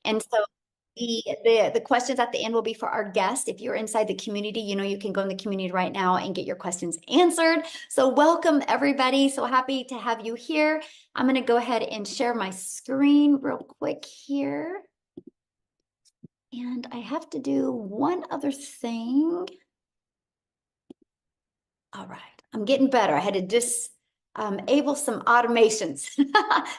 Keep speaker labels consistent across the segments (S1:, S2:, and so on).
S1: And so the questions at the end will be for our guest. If you're inside the community, you can go in the community right now and get your questions answered. So welcome everybody. So happy to have you here. I'm going to go ahead and share my screen real quick here. And I have to do one other thing. All right, I'm getting better. I had to disable some automations.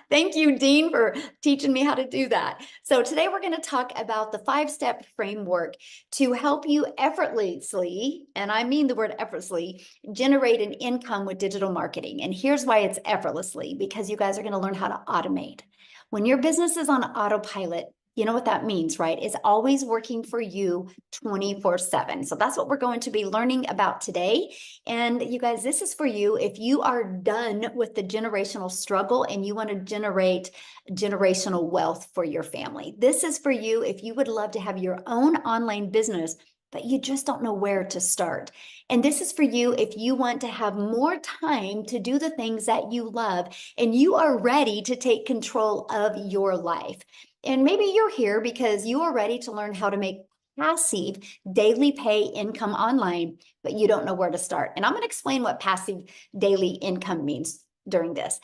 S1: Thank you, Dean, for teaching me how to do that. So today we're going to talk about the 5-step framework to help you effortlessly, and I mean the word effortlessly, generate an income with digital marketing. And here's why it's effortlessly, because you guys are going to learn how to automate. When your business is on autopilot, you know what that means, right? It's always working for you 24/7. So that's what we're going to be learning about today. And you guys, this is for you if you are done with the generational struggle and you want to generate generational wealth for your family. This is for you if you would love to have your own online business, but you just don't know where to start. And this is for you if you want to have more time to do the things that you love and you are ready to take control of your life. And maybe you're here because you are ready to learn how to make passive daily pay income online, but you don't know where to start. And I'm going to explain what passive daily income means during this.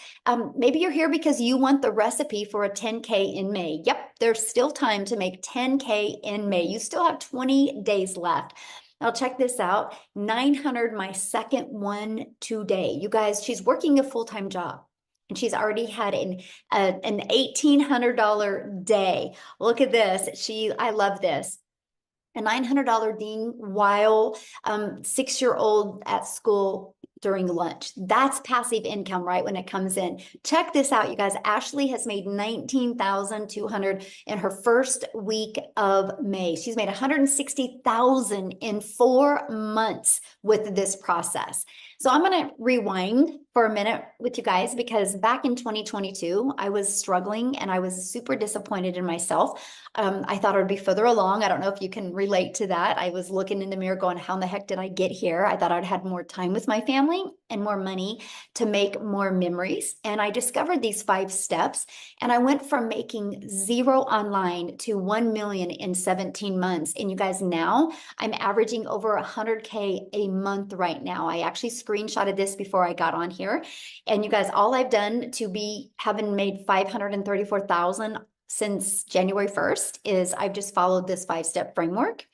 S1: Maybe you're here because you want the recipe for a 10K in May. Yep, there's still time to make 10K in May. You still have 20 days left. Now check this out, 900, my second one today. You guys, she's working a full-time job. And she's already had an $1,800 day. Look at this. I love this. A $900 Dean while 6-year-old at school during lunch. That's passive income, right? When it comes in. Check this out, you guys. Ashley has made $19,200 in her first week of May. She's made $160,000 in 4 months with this process. So I'm going to rewind for a minute with you guys because back in 2022, I was struggling and I was super disappointed in myself. I thought I would be further along. I don't know if you can relate to that. I was looking in the mirror going, how in the heck did I get here? I thought I'd had more time with my family and more money to make more memories. And I discovered these 5 steps and I went from making 0 online to 1 million in 17 months. And you guys, now I'm averaging over 100K a month right now. I actually screenshotted this before I got on here. And you guys, all I've done to be having made 534,000 since January 1st is I've just followed this 5-step framework.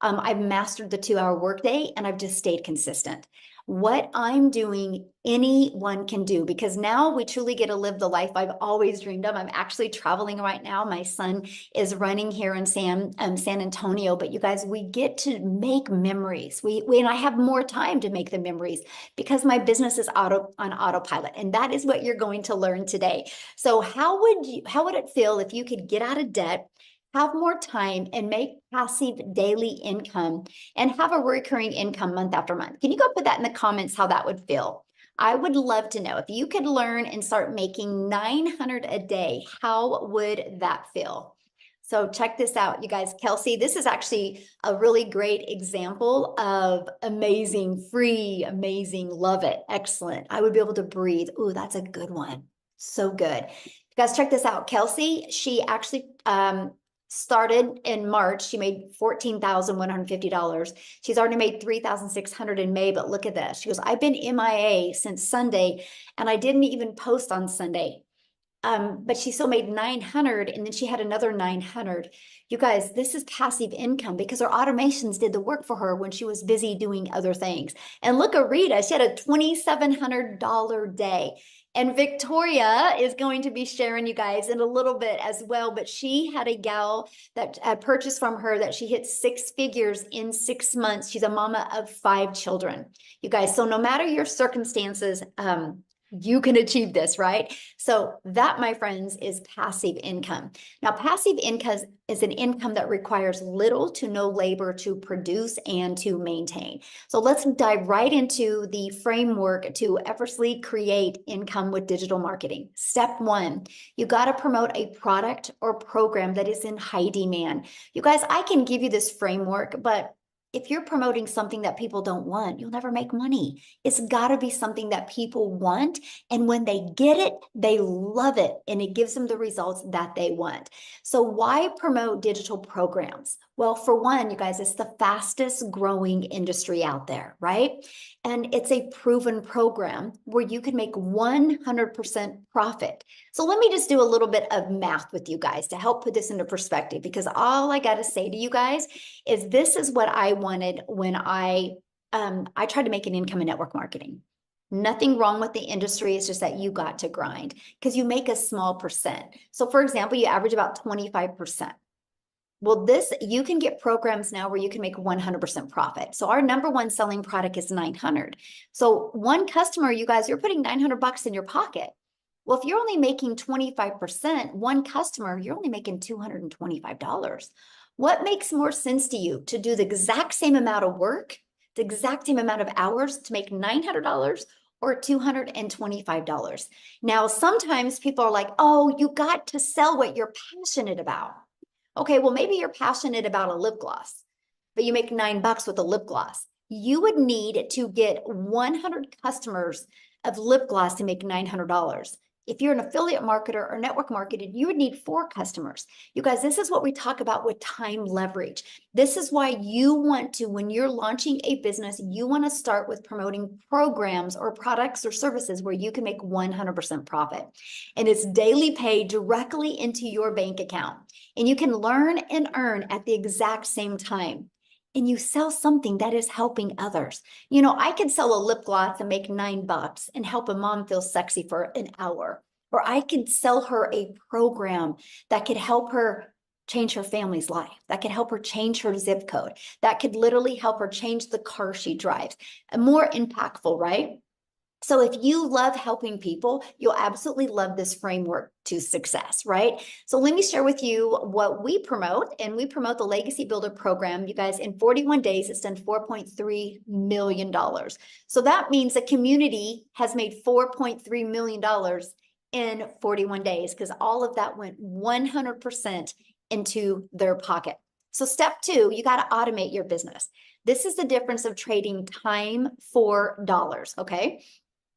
S1: I've mastered the 2-hour workday and I've just stayed consistent. What I'm doing, anyone can do, because now we truly get to live the life I've always dreamed of. I'm actually traveling right now. My son is running here in San Antonio, but you guys, we get to make memories. And I have more time to make the memories because my business is on autopilot. And that is what you're going to learn today. So how would it feel if you could get out of debt, have more time and make passive daily income and have a recurring income month after month? Can you go put that in the comments how that would feel? I would love to know if you could learn and start making 900 a day, how would that feel? So check this out, you guys. Kelsey, this is actually a really great example of amazing, free, amazing, love it, excellent. I would be able to breathe. Ooh, that's a good one. So good. You guys, check this out. Kelsey, she actually started in March. She made $14,150. She's already made $3,600 in May, but look at this. She goes, I've been MIA since Sunday and I didn't even post on Sunday. But she still made 900 and then she had another 900. You guys, this is passive income because her automations did the work for her when she was busy doing other things. And look at Rita, she had a $2,700 day. And Victoria is going to be sharing you guys in a little bit as well, but she had a gal that had purchased from her that she hit 6 figures in 6 months. She's a mama of 5 children. You guys, so no matter your circumstances, you can achieve this, right? So that, my friends, is passive income. Now, passive income is an income that requires little to no labor to produce and to maintain. So let's dive right into the framework to effortlessly create income with digital marketing. Step 1, you got to promote a product or program that is in high demand. You guys, I can give you this framework, but if you're promoting something that people don't want, you'll never make money. It's got to be something that people want. And when they get it, they love it. And it gives them the results that they want. So why promote digital programs? Well, for one, you guys, it's the fastest growing industry out there, right? And it's a proven program where you can make 100% profit. So let me just do a little bit of math with you guys to help put this into perspective, because all I got to say to you guys is this is what I wanted when I tried to make an income in network marketing. Nothing wrong with the industry. It's just that you got to grind because you make a small percent. So for example, you average about 25%. Well, you can get programs now where you can make 100% profit. So our number one selling product is 900. So one customer, you guys, you're putting 900 bucks in your pocket. Well, if you're only making 25%, one customer, you're only making $225. What makes more sense to you, to do the exact same amount of work, the exact same amount of hours to make $900 or $225? Now, sometimes people are like, oh, you got to sell what you're passionate about. Okay, well, maybe you're passionate about a lip gloss, but you make $9 with a lip gloss. You would need to get 100 customers of lip gloss to make $900. If you're an affiliate marketer or network marketed, you would need 4 customers. You guys, this is what we talk about with time leverage. This is why you want to, when you're launching a business, you want to start with promoting programs or products or services where you can make 100% profit. And it's daily pay directly into your bank account. And you can learn and earn at the exact same time. And you sell something that is helping others. You know, I could sell a lip gloss and make $9 and help a mom feel sexy for an hour. Or I could sell her a program that could help her change her family's life, that could help her change her zip code, that could literally help her change the car she drives. And more impactful, right? So if you love helping people, you'll absolutely love this framework to success, right? So let me share with you what we promote, and we promote the Legacy Builder program. You guys, in 41 days, it's done $4.3 million. So that means the community has made $4.3 million in 41 days because all of that went 100% into their pocket. So step 2, you got to automate your business. This is the difference of trading time for dollars, okay?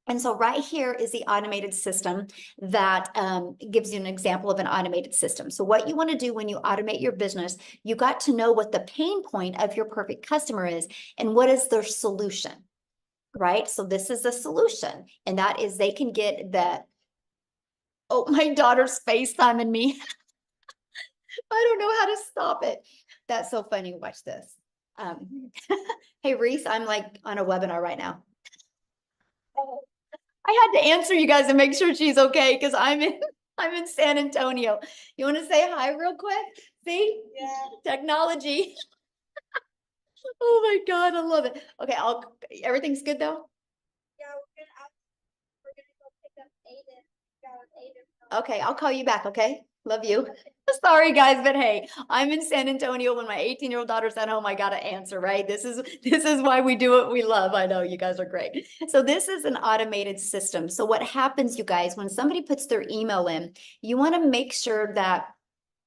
S1: And so right here is the automated system that gives you an example of an automated system. So what you want to do when you automate your business, you got to know what the pain point of your perfect customer is and what is their solution, right? So this is the solution, and that is they can get that. Oh, my daughter's FaceTiming me. I don't know how to stop it. That's so funny. Watch this. Hey, Reese, I'm like on a webinar right now. I had to answer you guys and make sure she's okay because I'm in San Antonio. You want to say hi real quick? See? Yeah. Technology. Oh my God, I love it. Okay, everything's good though? Yeah, we're gonna go pick up Aiden. Yeah, Aiden. Okay, I'll call you back, okay? Love you. Sorry guys, but hey, I'm in San Antonio when my 18-year-old daughter's at home. I gotta answer, right? This is why we do what we love. I know you guys are great. So this is an automated system. So what happens, you guys, when somebody puts their email in, you want to make sure that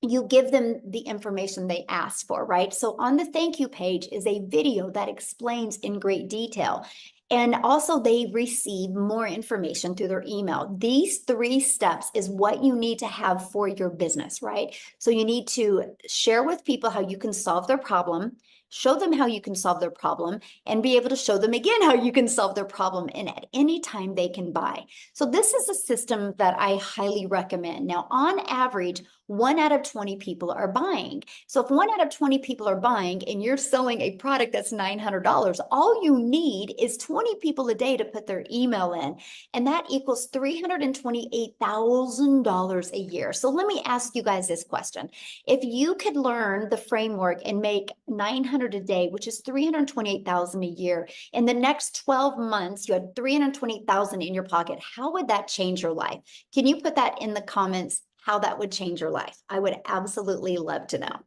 S1: you give them the information they asked for, right? So on the thank you page is a video that explains in great detail. And also they receive more information through their email. These 3 steps is what you need to have for your business, right? So you need to share with people how you can solve their problem, show them how you can solve their problem, and be able to show them again how you can solve their problem, and at any time they can buy. So this is a system that I highly recommend. Now, on average, 1 out of 20 people are buying. So if 1 out of 20 people are buying and you're selling a product that's $900, all you need is 20 people a day to put their email in, and that equals $328,000 a year. So let me ask you guys this question. If you could learn the framework and make $900 a day, which is $328,000 a year, in the next 12 months, you had $320,000 in your pocket, how would that change your life? Can you put that in the comments? How that would change your life? I would absolutely love to know.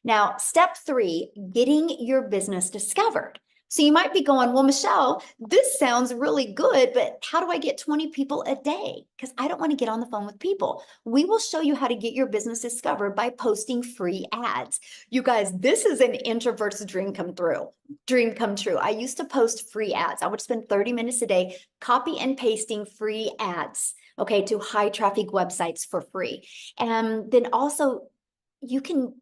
S1: Now, step 3, getting your business discovered. So you might be going, well, Michelle, this sounds really good, but how do I get 20 people a day? Because I don't want to get on the phone with people. We will show you how to get your business discovered by posting free ads. You guys, this is an introvert's dream come true. I used to post free ads. I would spend 30 minutes a day copy and pasting free ads, okay, to high traffic websites for free. And then also you can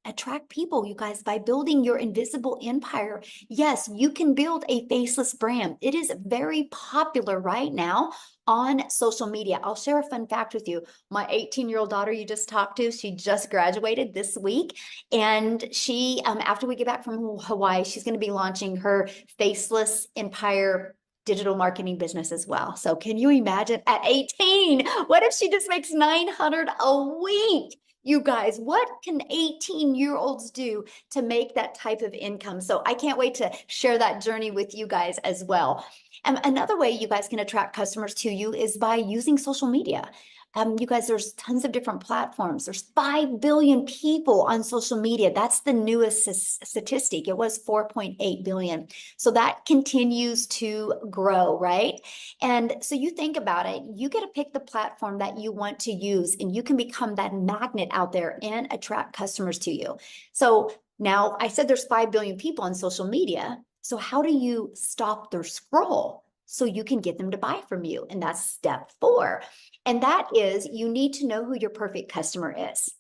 S1: attract people, you guys, by building your invisible empire. Yes, you can build a faceless brand. It is very popular right now on social media. I'll share a fun fact with you. My 18-year-old daughter you just talked to, she just graduated this week. And she, after we get back from Hawaii, she's going to be launching her faceless empire digital marketing business as well. So can you imagine at 18, what if she just makes 900 a week? You guys, what can 18-year-olds do to make that type of income? So I can't wait to share that journey with you guys as well. And another way you guys can attract customers to you is by using social media. You guys, there's tons of different platforms. There's 5 billion people on social media. That's the newest statistic. It was 4.8 billion. So that continues to grow, right? And so you think about it, you get to pick the platform that you want to use, and you can become that magnet out there and attract customers to you. So now I said there's 5 billion people on social media. So how do you stop their scroll so you can get them to buy from you? And that's step 4. And that is, you need to know who your perfect customer is.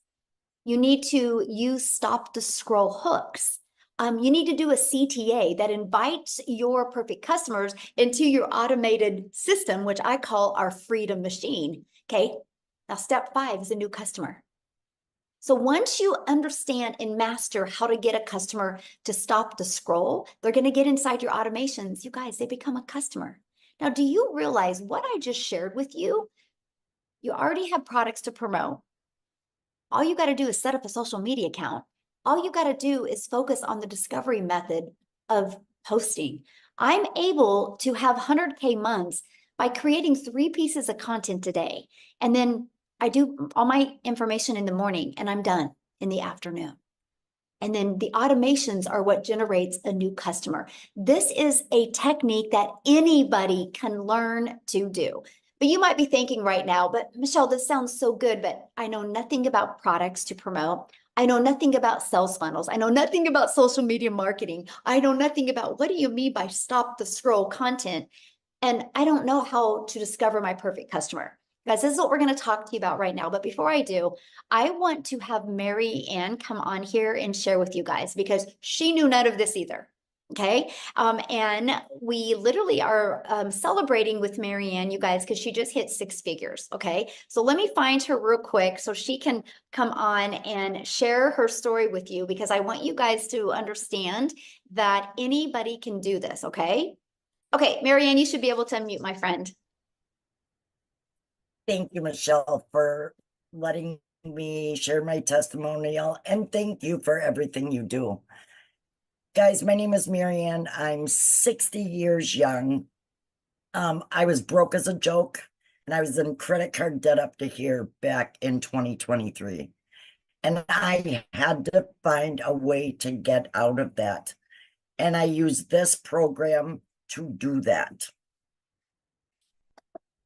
S1: You need to use stop the scroll hooks. You need to do a CTA that invites your perfect customers into your automated system, which I call our freedom machine. Okay. Now, step 5 is a new customer. So once you understand and master how to get a customer to stop the scroll, they're going to get inside your automations. You guys, they become a customer. Now, do you realize what I just shared with you? You already have products to promote. All you got to do is set up a social media account. All you got to do is focus on the discovery method of posting. I'm able to have 100K months by creating 3 pieces of content a day. And then I do all my information in the morning and I'm done in the afternoon. And then the automations are what generates a new customer. This is a technique that anybody can learn to do. But you might be thinking right now, but Michelle, this sounds so good, but I know nothing about products to promote. I know nothing about sales funnels. I know nothing about social media marketing. I know nothing about what do you mean by stop the scroll content. And I don't know how to discover my perfect customer. Guys, this is what we're going to talk to you about right now. But before I do, I want to have Mary Ann come on here and share with you guys because she knew none of this either. Okay. And we literally are celebrating with Mary Ann, you guys, because she just hit 6 figures. Okay. So let me find her real quick so she can come on and share her story with you because I want you guys to understand that anybody can do this. Okay. Okay, Mary Ann, you should be able to unmute, my friend.
S2: Thank you, Michelle, for letting me share my testimonial, and thank you for everything you do. Guys, my name is Mary Ann. I'm 60 years young. I was broke as a joke, and I was in credit card debt up to here back in 2023. And I had to find a way to get out of that. And I used this program to do that.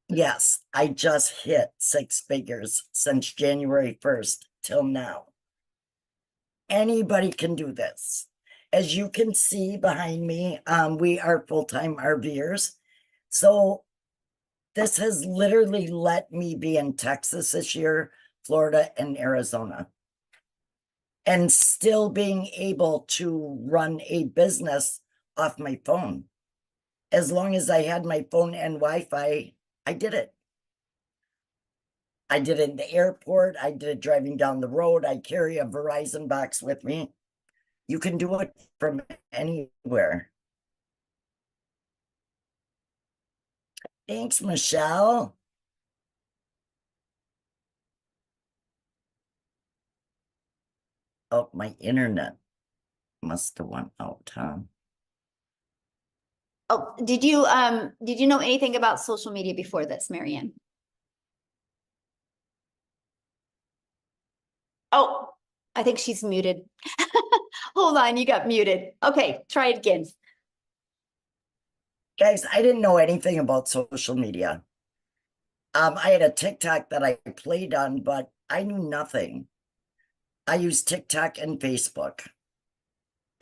S2: Yes, I just hit 6 figures since January 1st till now. Anybody can do this. As you can see behind me, we are full-time RVers. So this has literally let me be in Texas this year, Florida, and Arizona. And still being able to run a business off my phone. As long as I had my phone and Wi-Fi, I did it. I did it in the airport. I did it driving down the road. I carry a Verizon box with me. You can do it from anywhere. Thanks, Michelle. Oh, my internet must have went out, huh?
S1: Oh, did you know anything about social media before this, Mary Ann? Oh, I think she's muted. Hold on, you got muted. Okay, try it again.
S2: Guys, I didn't know anything about social media. I had a TikTok that I played on, but I knew nothing. I use TikTok and Facebook,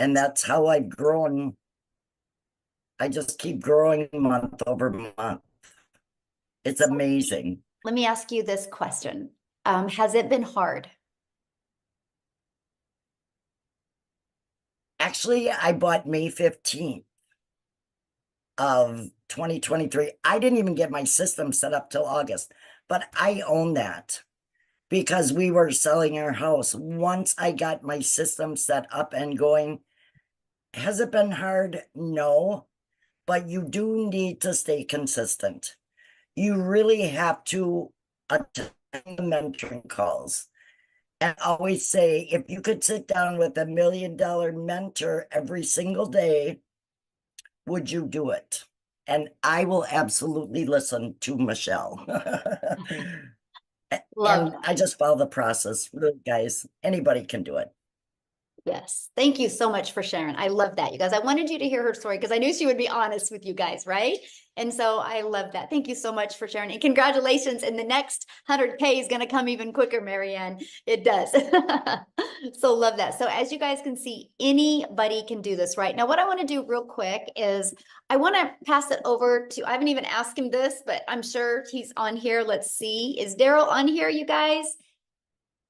S2: and that's how I've grown. I just keep growing month over month. It's
S1: So
S2: amazing.
S1: let me ask you this question. Has it been hard?
S2: Actually, I bought May 15th of 2023. I didn't even get my system set up till August, but I own that because we were selling our house. Once I got my system set up and going, has it been hard? No, but you do need to stay consistent. You really have to attend the mentoring calls. And always say, if you could sit down with $1 million mentor every single day, would you do it? And I will absolutely listen to Michelle.
S1: Love
S2: And
S1: that.
S2: I just follow the process. Really, guys, anybody can do it.
S1: Yes. Thank you so much for sharing. I love that, you guys. I wanted you to hear her story because I knew she would be honest with you guys, right? And so I love that. Thank you so much for sharing. And congratulations. And the next 100K is going to come even quicker, Marianne. It does. So love that. So as you guys can see, anybody can do this, right? Now, what I want to do real quick is I want to pass it over to, I haven't even asked him this, but I'm sure he's on here. Let's see. Is Daryl on here, you guys?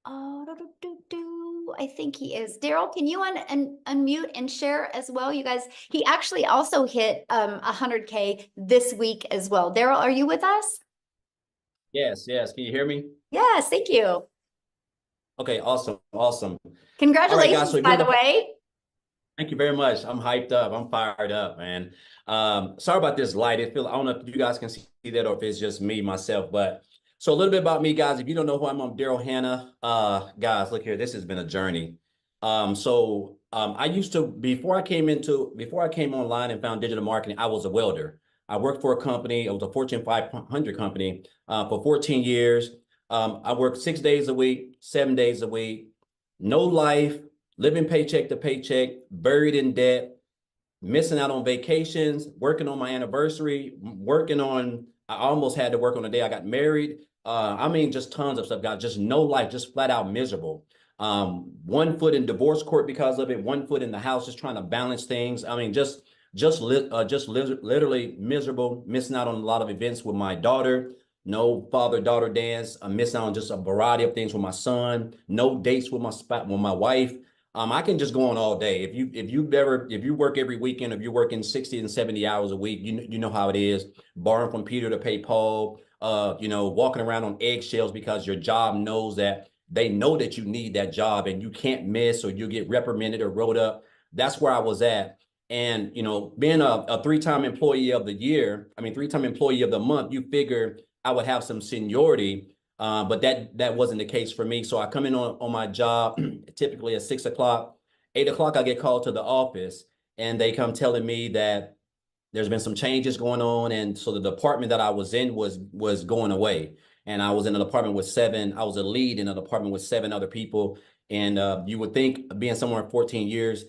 S1: Oh, I think he is. Daryl, can you unmute and share as well, you guys? He actually also hit 100K this week as well. Daryl, are you with us?
S3: Yes, yes. Can you hear me?
S1: Yes, thank you.
S3: Okay, awesome, awesome. All right, guys.
S1: Congratulations,
S3: So
S1: by the way.
S3: thank you very much. I'm hyped up. I'm fired up, man. Sorry about this light. I don't know if you guys can see that or if it's just me, myself, but so a little bit about me, guys. If you don't know who I'm Daryl Hannah. Guys, look here. This has been a journey. I used to, before I came online and found digital marketing, I was a welder. I worked for a company. It was a Fortune 500 company for 14 years. I worked 6 days a week, 7 days a week, no life, living paycheck to paycheck, buried in debt, missing out on vacations, working on my anniversary, I almost had to work on the day I got married. I mean, just tons of stuff, guys, just no life, just flat out miserable. 1 foot in divorce court because of it, 1 foot in the house, just trying to balance things. I mean, literally miserable, missing out on a lot of events with my daughter. No father-daughter dance. I'm missing out on just a variety of things with my son. No dates with my wife. I can just go on all day. If you work every weekend, if you're working 60 and 70 hours a week, you know how it is. Borrowing from Peter to pay Paul. Walking around on eggshells because your job knows that they know that you need that job and you can't miss or you get reprimanded or wrote up. That's where I was at. And being a three-time employee of the year, I mean three-time employee of the month, you figure I would have some seniority. But that wasn't the case for me. So I come in on my job typically at 6 o'clock, 8 o'clock, I get called to the office and they come telling me that there's been some changes going on. And so the department that I was in was going away. And I was in an apartment with I was a lead in an apartment with 7 other people. And you would think being somewhere in 14 years,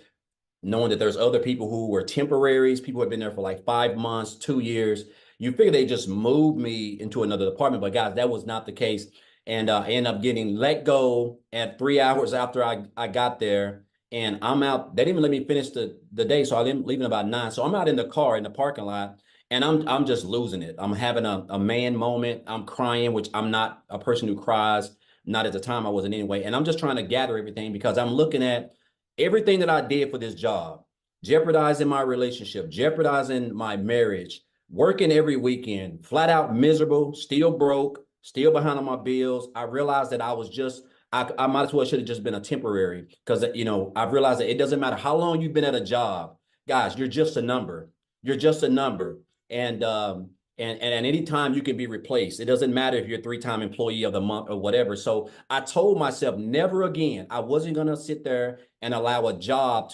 S3: knowing that there's other people who were temporaries, people who have been there for like 5 months, 2 years. You figure they just moved me into another department, but guys, that was not the case. And I ended up getting let go at 3 hours after I got there. And I'm out. They didn't even let me finish the day, so I didn't leave at about 9. So I'm out in the car in the parking lot, and I'm just losing it. I'm having a man moment. I'm crying, which I'm not a person who cries. Not at the time I wasn't anyway. And I'm just trying to gather everything because I'm looking at everything that I did for this job, jeopardizing my relationship, jeopardizing my marriage, working every weekend, flat out miserable, still broke, still behind on my bills. I realized that I might as well should have just been a temporary because, I've realized that it doesn't matter how long you've been at a job, guys, you're just a number. You're just a number. And at any time you can be replaced. It doesn't matter if you're a 3-time employee of the month or whatever. So I told myself never again. I wasn't going to sit there and allow a job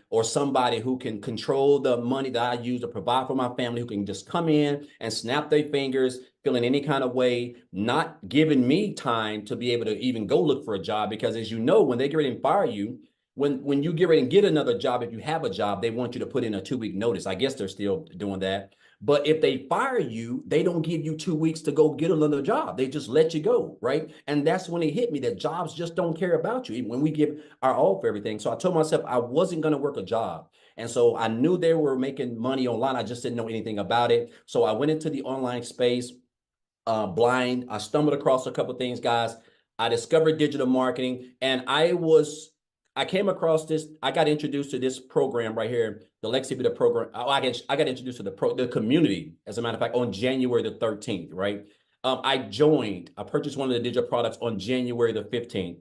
S3: or somebody who can control the money that I use to provide for my family, who can just come in and snap their fingers, feeling any kind of way, not giving me time to be able to even go look for a job. Because as you know, when they get ready and fire you, when you get ready and get another job, if you have a job, they want you to put in a 2-week notice. I guess they're still doing that. But if they fire you, they don't give you 2 weeks to go get another job. They just let you go, right? And that's when it hit me that jobs just don't care about you, even when we give our all for everything. So I told myself I wasn't going to work a job. And so I knew they were making money online. I just didn't know anything about it. So I went into the online space blind. I stumbled across a couple of things, guys. I discovered digital marketing, and I came across this. I got introduced to this program right here, the Lexi Beta program. I got introduced to the community, as a matter of fact, on January the 13th, right? I purchased one of the digital products on January the 15th.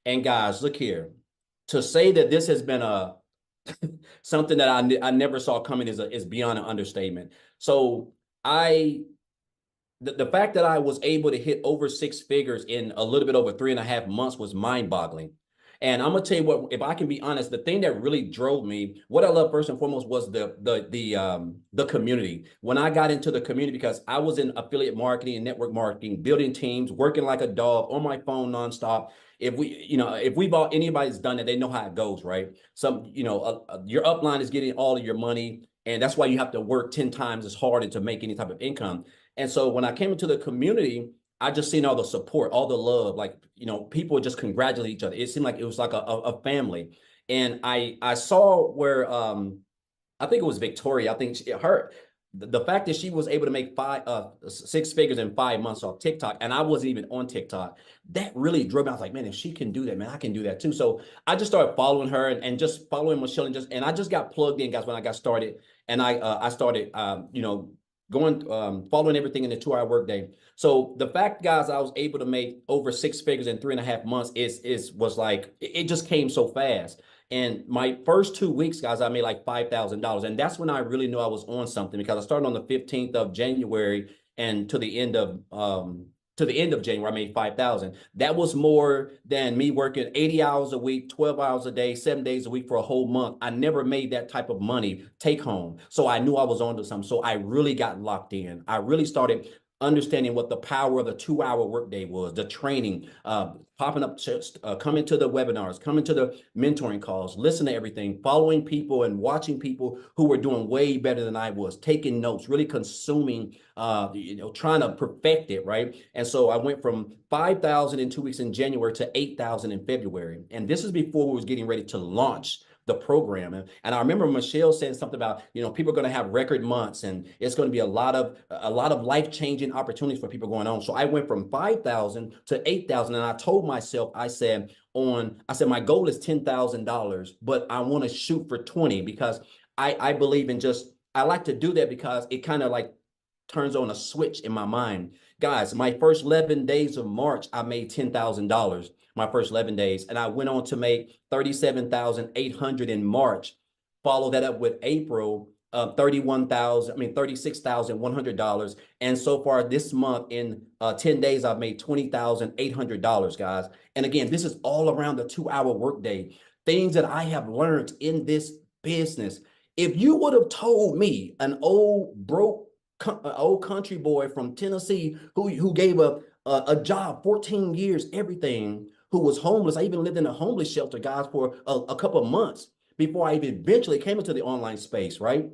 S3: And guys, look here. To say that this has been something that I never saw coming is beyond an understatement. So the fact that I was able to hit over 6 figures in a little bit over 3.5 months was mind-boggling. And I'm gonna tell you what, if I can be honest, the thing that really drove me, what I love first and foremost was the community. When I got into the community, because I was in affiliate marketing and network marketing, building teams, working like a dog on my phone nonstop. If anybody's done it, they know how it goes, right? Your upline is getting all of your money, and that's why you have to work 10 times as hard to make any type of income. And so when I came into the community, I just seen all the support, all the love, like, people just congratulate each other. It seemed like it was like a family. And I saw where, I think it was Victoria. I think the fact that she was able to make 6 figures in 5 months off TikTok, and I wasn't even on TikTok, that really drove me. I was like, man, if she can do that, man, I can do that too. So I just started following her and just following Michelle, and I just got plugged in, guys, when I got started. And I started, following everything in the 2-hour workday. So the fact, guys, I was able to make over 6 figures in 3.5 months was like, it just came so fast. And my first 2 weeks, guys, I made like $5,000. And that's when I really knew I was on something, because I started on the 15th of January, and to the end of January, I made 5,000. That was more than me working 80 hours a week, 12 hours a day, 7 days a week for a whole month. I never made that type of money take home. So I knew I was onto something. So I really got locked in. I really started understanding what the power of the 2-hour workday was, the training, popping up, coming to the webinars, coming to the mentoring calls, listen to everything, following people and watching people who were doing way better than I was, taking notes, really consuming, trying to perfect it, right? And so I went from 5,000 in 2 weeks in January to 8,000 in February. And this is before we was getting ready to launch the program. And I remember Michelle saying something about, people are going to have record months, and it's going to be a lot of life-changing opportunities for people going on. So I went from 5,000 to 8,000. And I told myself, I said, my goal is $10,000, but I want to shoot for 20, because I believe in I like to do that because it kind of like turns on a switch in my mind. Guys, my first 11 days of March, I made $10,000. My first 11 days. And I went on to make 37,800 in March. Follow that up with April, $36,100. And so far this month, in 10 days, I've made $20,800, guys. And again, this is all around the 2-hour workday. Things that I have learned in this business. If you would have told me, an old country boy from Tennessee who gave a job, 14 years, everything, who was homeless. I even lived in a homeless shelter, guys, for a couple of months before I even eventually came into the online space, right?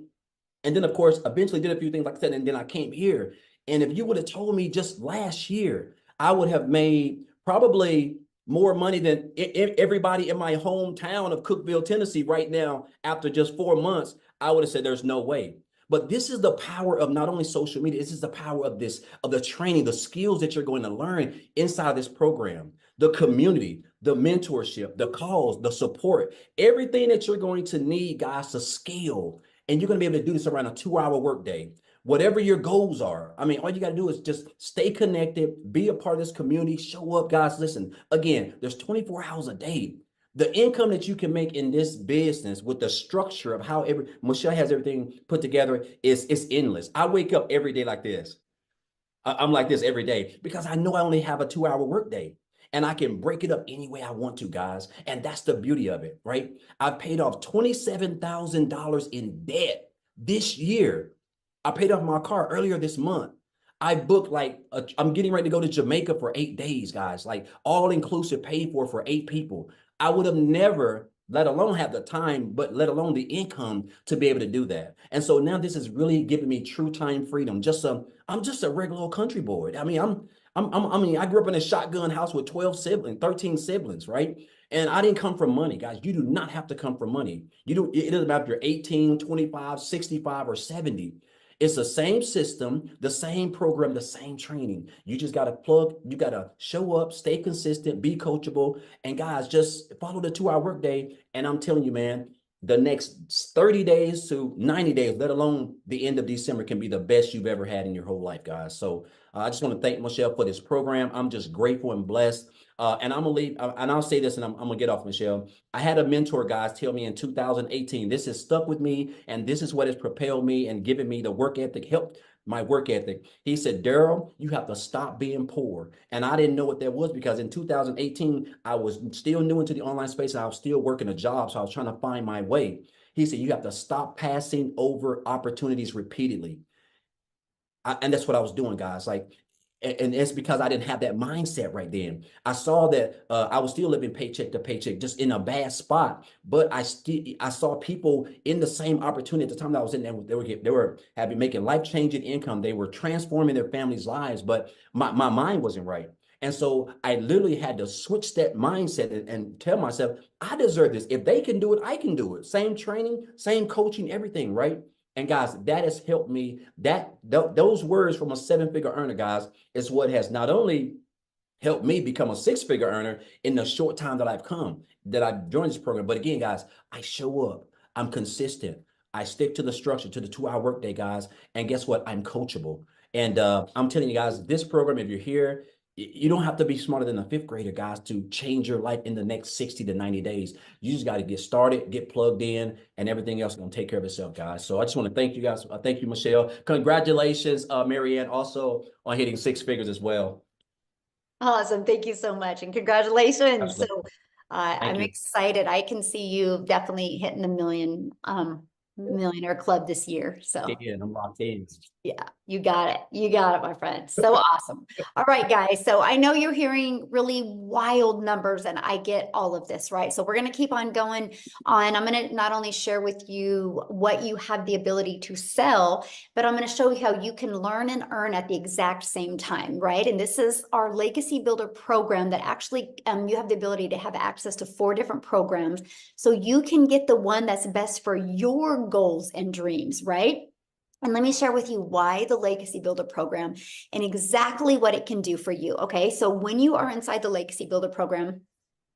S3: And then, of course, eventually did a few things, like I said, and then I came here. And if you would have told me just last year, I would have made probably more money than everybody in my hometown of Cookeville, Tennessee right now. After just 4 months, I would have said there's no way. But this is the power of not only social media, this is the power of the training, the skills that you're going to learn inside of this program, the community, the mentorship, the calls, the support, everything that you're going to need, guys, to scale. And you're going to be able to do this around a 2-hour workday. Whatever your goals are, all you got to do is just stay connected, be a part of this community, show up, guys. Listen, again, there's 24 hours a day. The income that you can make in this business with the structure of how Michelle has everything put together is endless. I wake up every day like this. I'm like this every day because I know I only have a 2-hour workday, and I can break it up any way I want to, guys. And that's the beauty of it, right? I've paid off $27,000 in debt this year. I paid off my car earlier this month. I booked I'm getting ready to go to Jamaica for 8 days, guys, like all inclusive, paid for 8 people. I would have never let alone have the time, but let alone the income to be able to do that. And so now this is really giving me true time freedom. I'm just a regular old country boy. I mean, I mean, I grew up in a shotgun house with 12 siblings, 13 siblings, right? And I didn't come from money, guys. You do not have to come from money. It doesn't matter if you're 18, 25, 65, or 70. It's the same system, the same program, the same training. You just got to you got to show up, stay consistent, be coachable. And guys, just follow the 2-hour workday. And I'm telling you, man, the next 30 days to 90 days, let alone the end of December, can be the best you've ever had in your whole life, guys. So I just want to thank Michelle for this program. I'm just grateful and blessed. And I'm gonna leave, and I'll say this, and I'm gonna get off, Michelle. I had a mentor, guys, tell me in 2018, this has stuck with me, and this is what has propelled me and given me the work ethic, helped my work ethic. He said, Daryl, you have to stop being poor. And I didn't know what that was, because in 2018, I was still new into the online space, and I was still working a job, so I was trying to find my way. He said, you have to stop passing over opportunities repeatedly. And that's what I was doing, guys. Like, and it's because I didn't have that mindset right then. I saw that I was still living paycheck to paycheck, just in a bad spot. But I saw people in the same opportunity at the time that I was in there. They were making life-changing income. They were transforming their families' lives, but my mind wasn't right. And so I literally had to switch that mindset and tell myself, I deserve this. If they can do it, I can do it. Same training, same coaching, everything, right? And guys, that has helped me. Those words from a 7-figure earner, guys, is what has not only helped me become a 6-figure earner in the short time that I've joined this program. But again, guys, I show up. I'm consistent. I stick to the structure, to the 2-hour workday, guys. And guess what? I'm coachable. And I'm telling you guys, this program, if you're here, you don't have to be smarter than a 5th grader, guys, to change your life in the next 60 to 90 days. You just got to get started, get plugged in, and everything else is going to take care of itself, guys. So I just want to thank you guys. Thank you, Michelle. Congratulations, Marianne, also on hitting 6 figures as well.
S1: Awesome. Thank you so much. And congratulations.
S3: Absolutely.
S1: So I'm excited. I can see you definitely hitting the millionaire club this year. So
S3: Yeah, I'm locked in.
S1: yeah, you got it. You got it, my friend. So awesome. All right, guys. So I know you're hearing really wild numbers, and I get all of this, right? So we're going to keep on going on. I'm going to not only share with you what you have the ability to sell, but I'm going to show you how you can learn and earn at the exact same time, right? And this is our Legacy Builder program that actually you have the ability to have access to 4 different programs, so you can get the one that's best for your goals and dreams, right? And let me share with you why the Legacy Builder program and exactly what it can do for you. Okay, so when you are inside the Legacy Builder program,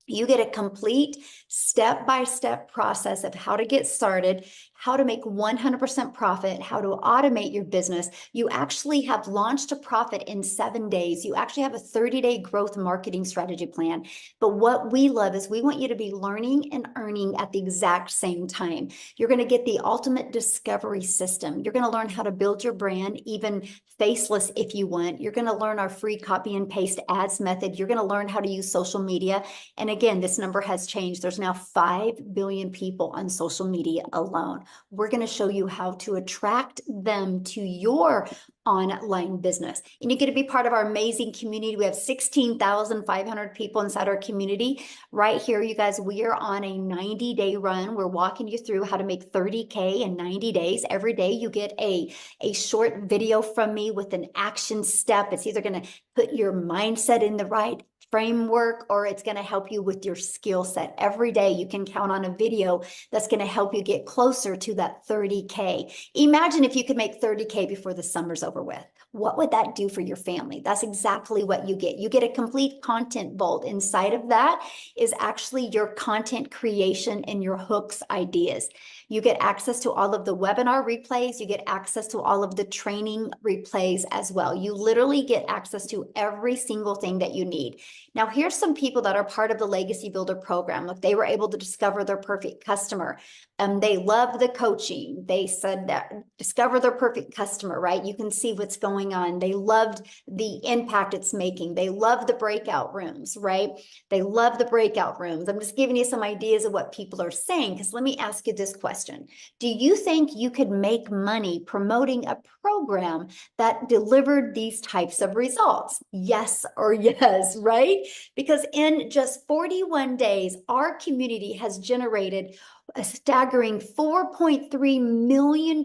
S1: you get a complete step-by-step process of how to get started, how to make 100% profit, how to automate your business. You actually have launched a profit in 7 days. You actually have a 30-day growth marketing strategy plan. But what we love is we want you to be learning and earning at the exact same time. You're going to get the ultimate discovery system. You're going to learn how to build your brand, even faceless if you want. You're going to learn our free copy and paste ads method. You're going to learn how to use social media. And again, this number has changed. There's now 5 billion people on social media alone. We're going to show you how to attract them to your online business. And you get to be part of our amazing community. We have 16,500 people inside our community. Right here, you guys, we are on a 90-day run. We're walking you through how to make 30K in 90 days. Every day you get a short video from me with an action step. It's either going to put your mindset in the right framework, or it's going to help you with your skill set. Every day you can count on a video that's going to help you get closer to that 30K. Imagine if you could make 30K before the summer's over with. What would that do for your family? That's exactly what you get. You get a complete content vault. Inside of that is actually your content creation and your hooks ideas. You get access to all of the webinar replays. You get access to all of the training replays as well. You literally get access to every single thing that you need. Now, here's some people that are part of the Legacy Builder program. Look, they were able to discover their perfect customer. They loved the coaching. They said that discover their perfect customer, right? You can see what's going going on. They loved the impact it's making. They love the breakout rooms, right? They love the breakout rooms. I'm just giving you some ideas of what people are saying, because let me ask you this question. Do you think you could make money promoting a program that delivered these types of results? Yes or yes, right? Because in just 41 days, our community has generated a staggering $4.3 million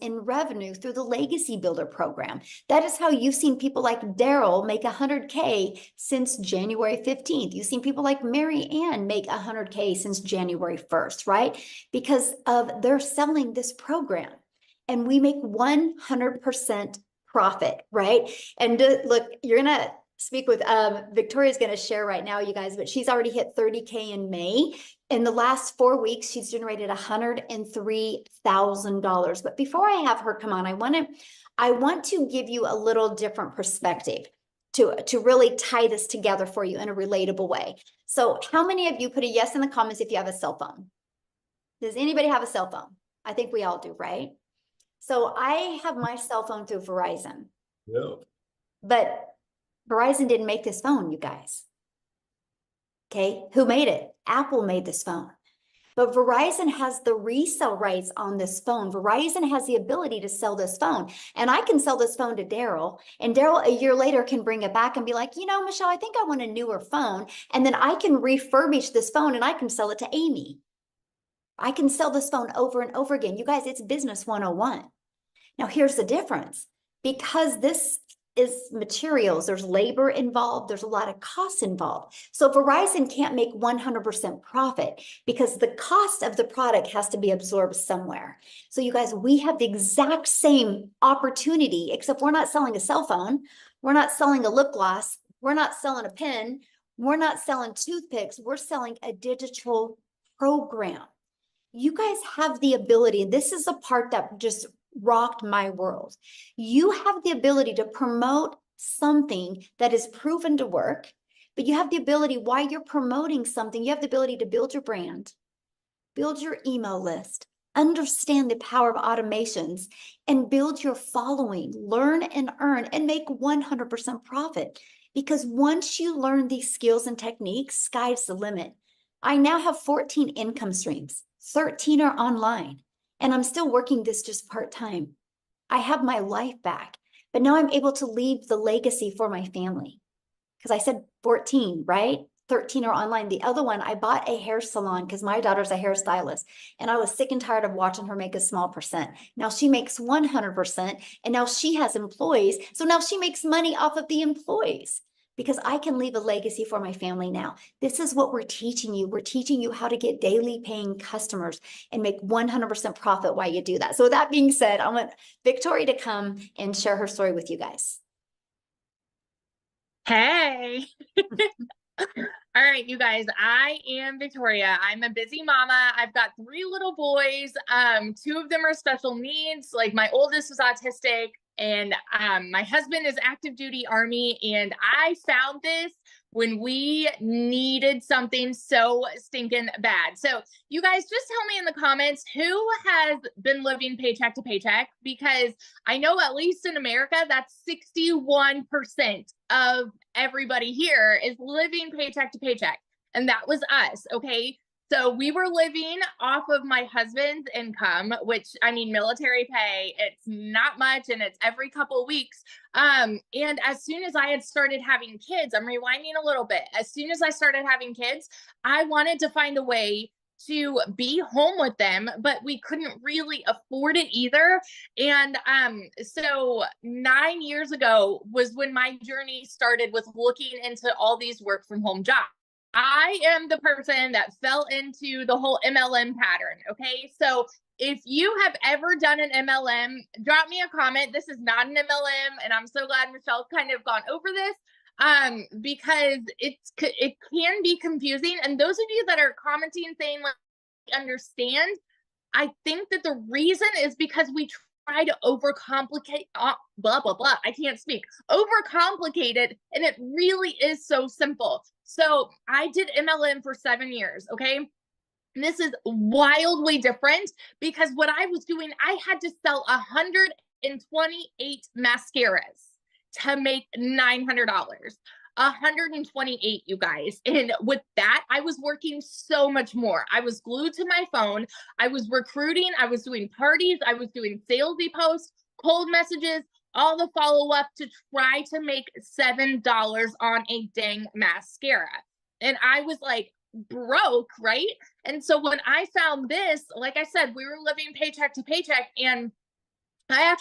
S1: in revenue through the Legacy Builder program. That is how you've seen people like Daryl make 100K since January 15th. You've seen people like Mary Ann make 100K since January 1st, right? Because of they're selling this program. And we make 100% profit, right? And look, you're going to speak with Victoria's going to share right now, you guys, but she's already hit 30K in May. In the last 4 weeks, she's generated $103,000. But before I have her come on, I want to give you a little different perspective to really tie this together for you in a relatable way. So how many of you put a yes in the comments if you have a cell phone? Does anybody have a cell phone? I think we all do, right? So I have my cell phone through Verizon.
S3: Yeah.
S1: But Verizon didn't make this phone, you guys. Okay, who made it? Apple made this phone. But Verizon has the resale rights on this phone. Verizon has the ability to sell this phone. And I can sell this phone to Daryl. And Daryl, a year later, can bring it back and be like, you know, Michelle, I think I want a newer phone. And then I can refurbish this phone and I can sell it to Amy. I can sell this phone over and over again. You guys, it's business 101. Now, here's the difference. Because this is materials, there's labor involved, there's a lot of costs involved. So Verizon can't make 100% profit because the cost of the product has to be absorbed somewhere. So you guys, we have the exact same opportunity, except we're not selling a cell phone. We're not selling a lip gloss. We're not selling a pen. We're not selling toothpicks. We're selling a digital program. You guys have the ability, and this is the part that just rocked my world. You have the ability to promote something that is proven to work, but you have the ability, while you're promoting something, you have the ability to build your brand, build your email list, understand the power of automations, and build your following, learn and earn, and make 100% profit. Because once you learn these skills and techniques, sky's the limit. I now have 14 income streams, 13 are online. And I'm still working this just part-time. I have my life back, but now I'm able to leave the legacy for my family. Because I said 14, right? 13 are online. The other one, I bought a hair salon because my daughter's a hairstylist. And I was sick and tired of watching her make a small percent. Now she makes 100%. And now she has employees. So now she makes money off of the employees. Because I can leave a legacy for my family now. This is what we're teaching you. We're teaching you how to get daily paying customers and make 100% profit while you do that. So with that being said, I want Victoria to come and share her story with you guys.
S4: Hey. All right, you guys, I am Victoria. I'm a busy mama. I've got 3 little boys. 2 of them are special needs. Like my oldest is autistic, and my husband is active duty Army. And I found this when we needed something so stinking bad. So you guys just tell me in the comments who has been living paycheck to paycheck, because I know at least in America, that's 61% of everybody here is living paycheck to paycheck. And that was us. Okay. So we were living off of my husband's income, which, I mean, military pay, it's not much and it's every couple of weeks. And as soon as I had started having kids, I'm rewinding a little bit. As soon as I started having kids, I wanted to find a way to be home with them, but we couldn't really afford it either. And so 9 years ago was when my journey started with looking into all these work from home jobs. I am the person that fell into the whole MLM pattern. Okay. So if you have ever done an MLM, drop me a comment. This is not an MLM. And I'm so glad Michelle kind of gone over this. Because it can be confusing. And those of you that are commenting saying like, understand, I think that the reason is because we try to overcomplicate, blah, blah, blah. I can't speak. Overcomplicate it. And it really is so simple. So I did MLM for 7 years. Okay. And this is wildly different because what I was doing, I had to sell 100 128 mascaras to make $900. 128, you guys. And with that, I was working so much more. I was glued to my phone. I was recruiting. I was doing parties. I was doing salesy posts, cold messages, all the follow-up to try to make $7 on a dang mascara. And I was like broke, right? And so when I found this, like I said, we were living paycheck to paycheck, and I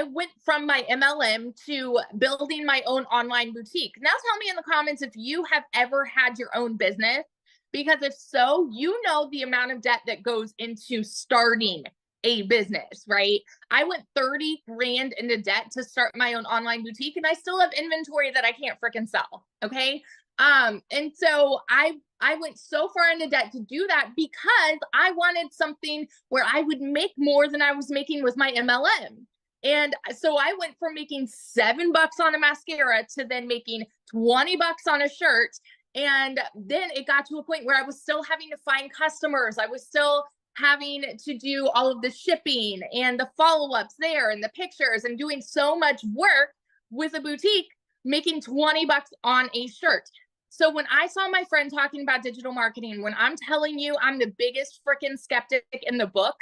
S4: went from my MLM to building my own online boutique. Now tell me in the comments if you have ever had your own business, because if so, you know the amount of debt that goes into starting a business, right? I went 30 grand into debt to start my own online boutique, and I still have inventory that I can't freaking sell. Okay. And so I went so far into debt to do that because I wanted something where I would make more than I was making with my MLM. And so I went from making $7 on a mascara to then making $20 on a shirt. And then it got to a point where I was still having to find customers. I was still having to do all of the shipping and the follow-ups there and the pictures and doing so much work with a boutique, making $20 on a shirt. So when I saw my friend talking about digital marketing, when I'm telling you I'm the biggest freaking skeptic in the book,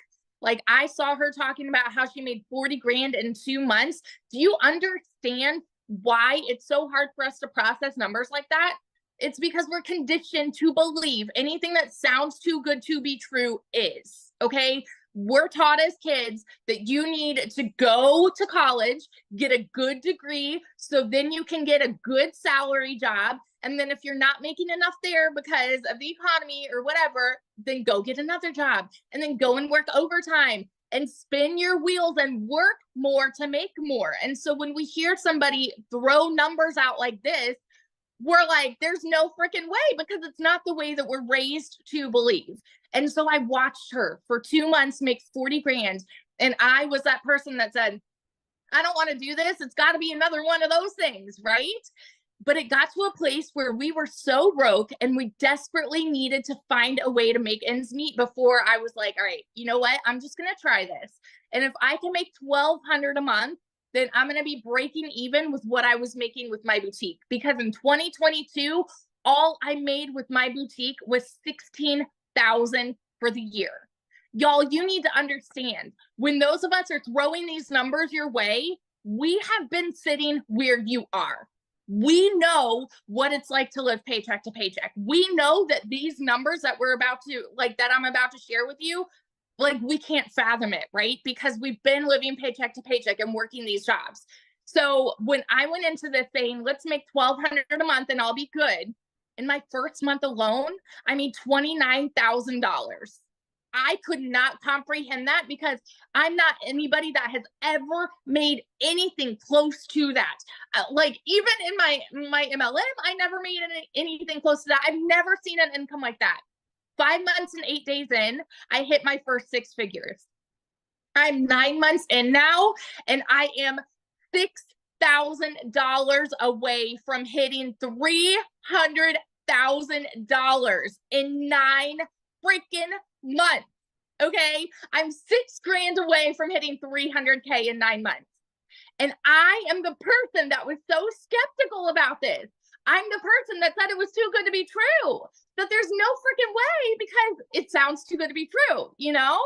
S4: like I saw her talking about how she made 40 grand in 2 months. Do you understand why it's so hard for us to process numbers like that? It's because we're conditioned to believe anything that sounds too good to be true is, okay? We're taught as kids that you need to go to college, get a good degree, so then you can get a good salary job. And then if you're not making enough there because of the economy or whatever, then go get another job and then go and work overtime and spin your wheels and work more to make more. And so when we hear somebody throw numbers out like this, we're like, there's no freaking way, because it's not the way that we're raised to believe. And so I watched her for 2 months make 40 grand. And I was that person that said, I don't want to do this. It's got to be another one of those things, right? But it got to a place where we were so broke and we desperately needed to find a way to make ends meet before I was like, all right, you know what? I'm just going to try this. And if I can make $1,200 a month, then I'm going to be breaking even with what I was making with my boutique. Because in 2022, all I made with my boutique was $16,000 for the year. Y'all, you need to understand, when those of us are throwing these numbers your way, we have been sitting where you are. We know what it's like to live paycheck to paycheck. We know that these numbers that I'm about to share with you, like, we can't fathom it, right? Because we've been living paycheck to paycheck and working these jobs. So when I went into this saying, let's make $1,200 a month and I'll be good, in my first month alone, I made $29,000. I could not comprehend that because I'm not anybody that has ever made anything close to that. Like, even in my MLM, I never made anything close to that. I've never seen an income like that. 5 months and 8 days in, I hit my first 6 figures. I'm 9 months in now, and I am $6,000 away from hitting $300,000 in 9 freaking months. Okay, I'm 6 grand away from hitting 300K in 9 months. And I am the person that was so skeptical about this. I'm the person that said it was too good to be true, that there's no freaking way because it sounds too good to be true, you know?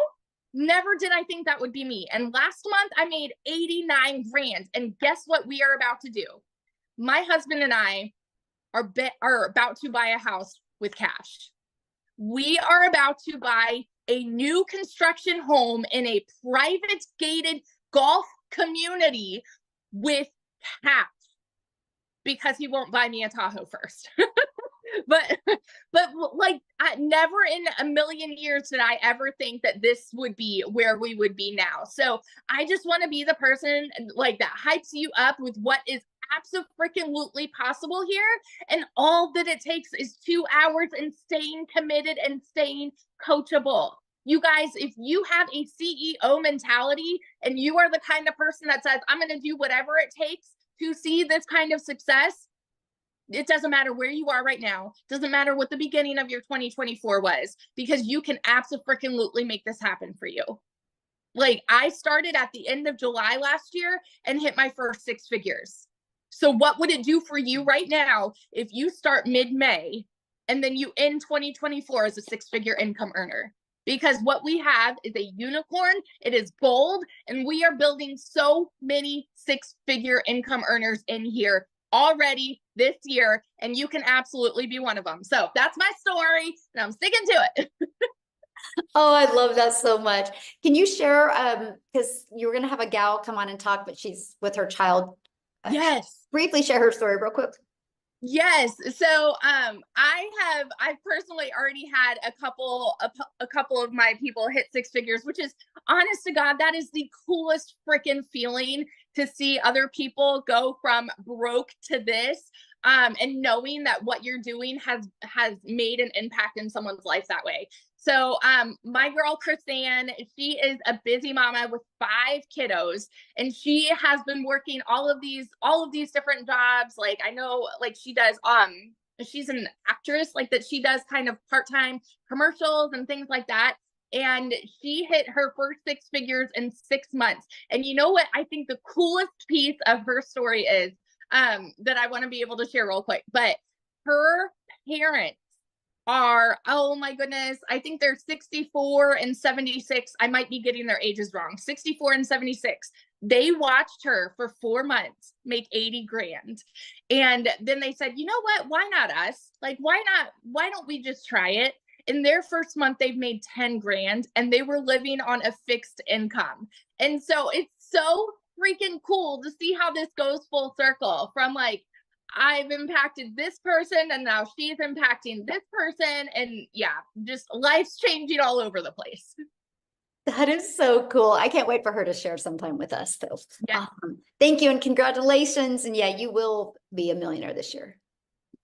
S4: Never did I think that would be me. And last month I made 89 grand. And guess what we are about to do? My husband and I are about to buy a house with cash. We are about to buy a new construction home in a private gated golf community with cash, because he won't buy me a Tahoe first. but like, never in a million years did I ever think that this would be where we would be now. So I just want to be the person like that hypes you up with what is absolutely possible here. And all that it takes is 2 hours and staying committed and staying coachable. You guys, if you have a CEO mentality and you are the kind of person that says, I'm going to do whatever it takes to see this kind of success, it doesn't matter where you are right now. Doesn't matter what the beginning of your 2024 was, because you can absolutely make this happen for you. Like I started at the end of July last year and hit my first 6 figures. So what would it do for you right now if you start mid-May and then you end 2024 as a 6-figure income earner? Because what we have is a unicorn, it is gold, and we are building so many 6-figure income earners in here already this year, and you can absolutely be one of them. So that's my story, and I'm sticking to it.
S1: Oh, I love that so much. Can you share, because you were going to have a gal come on and talk, but she's with her child.
S4: Yes.
S1: Briefly share her story real quick.
S4: Yes. So I personally already had a couple of my people hit 6 figures, which is, honest to God, that is the coolest freaking feeling to see other people go from broke to this. And knowing that what you're doing has made an impact in someone's life that way. So my girl Chrisanne, she is a busy mama with 5 kiddos, and she has been working all of these different jobs. Like I know, like she does she's an actress, like that she does kind of part-time commercials and things like that. And she hit her first 6 figures in 6 months. And you know what I think the coolest piece of her story is, that I want to be able to share real quick, but her parents are, oh my goodness, I think they're 64 and 76. I might be getting their ages wrong. 64 and 76. They watched her for 4 months make 80 grand. And then they said, you know what? Why not us? Like, why don't we just try it? In their first month, they've made 10 grand and they were living on a fixed income. And so it's so freaking cool to see how this goes full circle from like, I've impacted this person and now she's impacting this person. And yeah, just life's changing all over the place.
S1: That is so cool. I can't wait for her to share sometime with us, though.
S4: Yeah.
S1: Thank you and congratulations. And yeah, you will be a millionaire this year.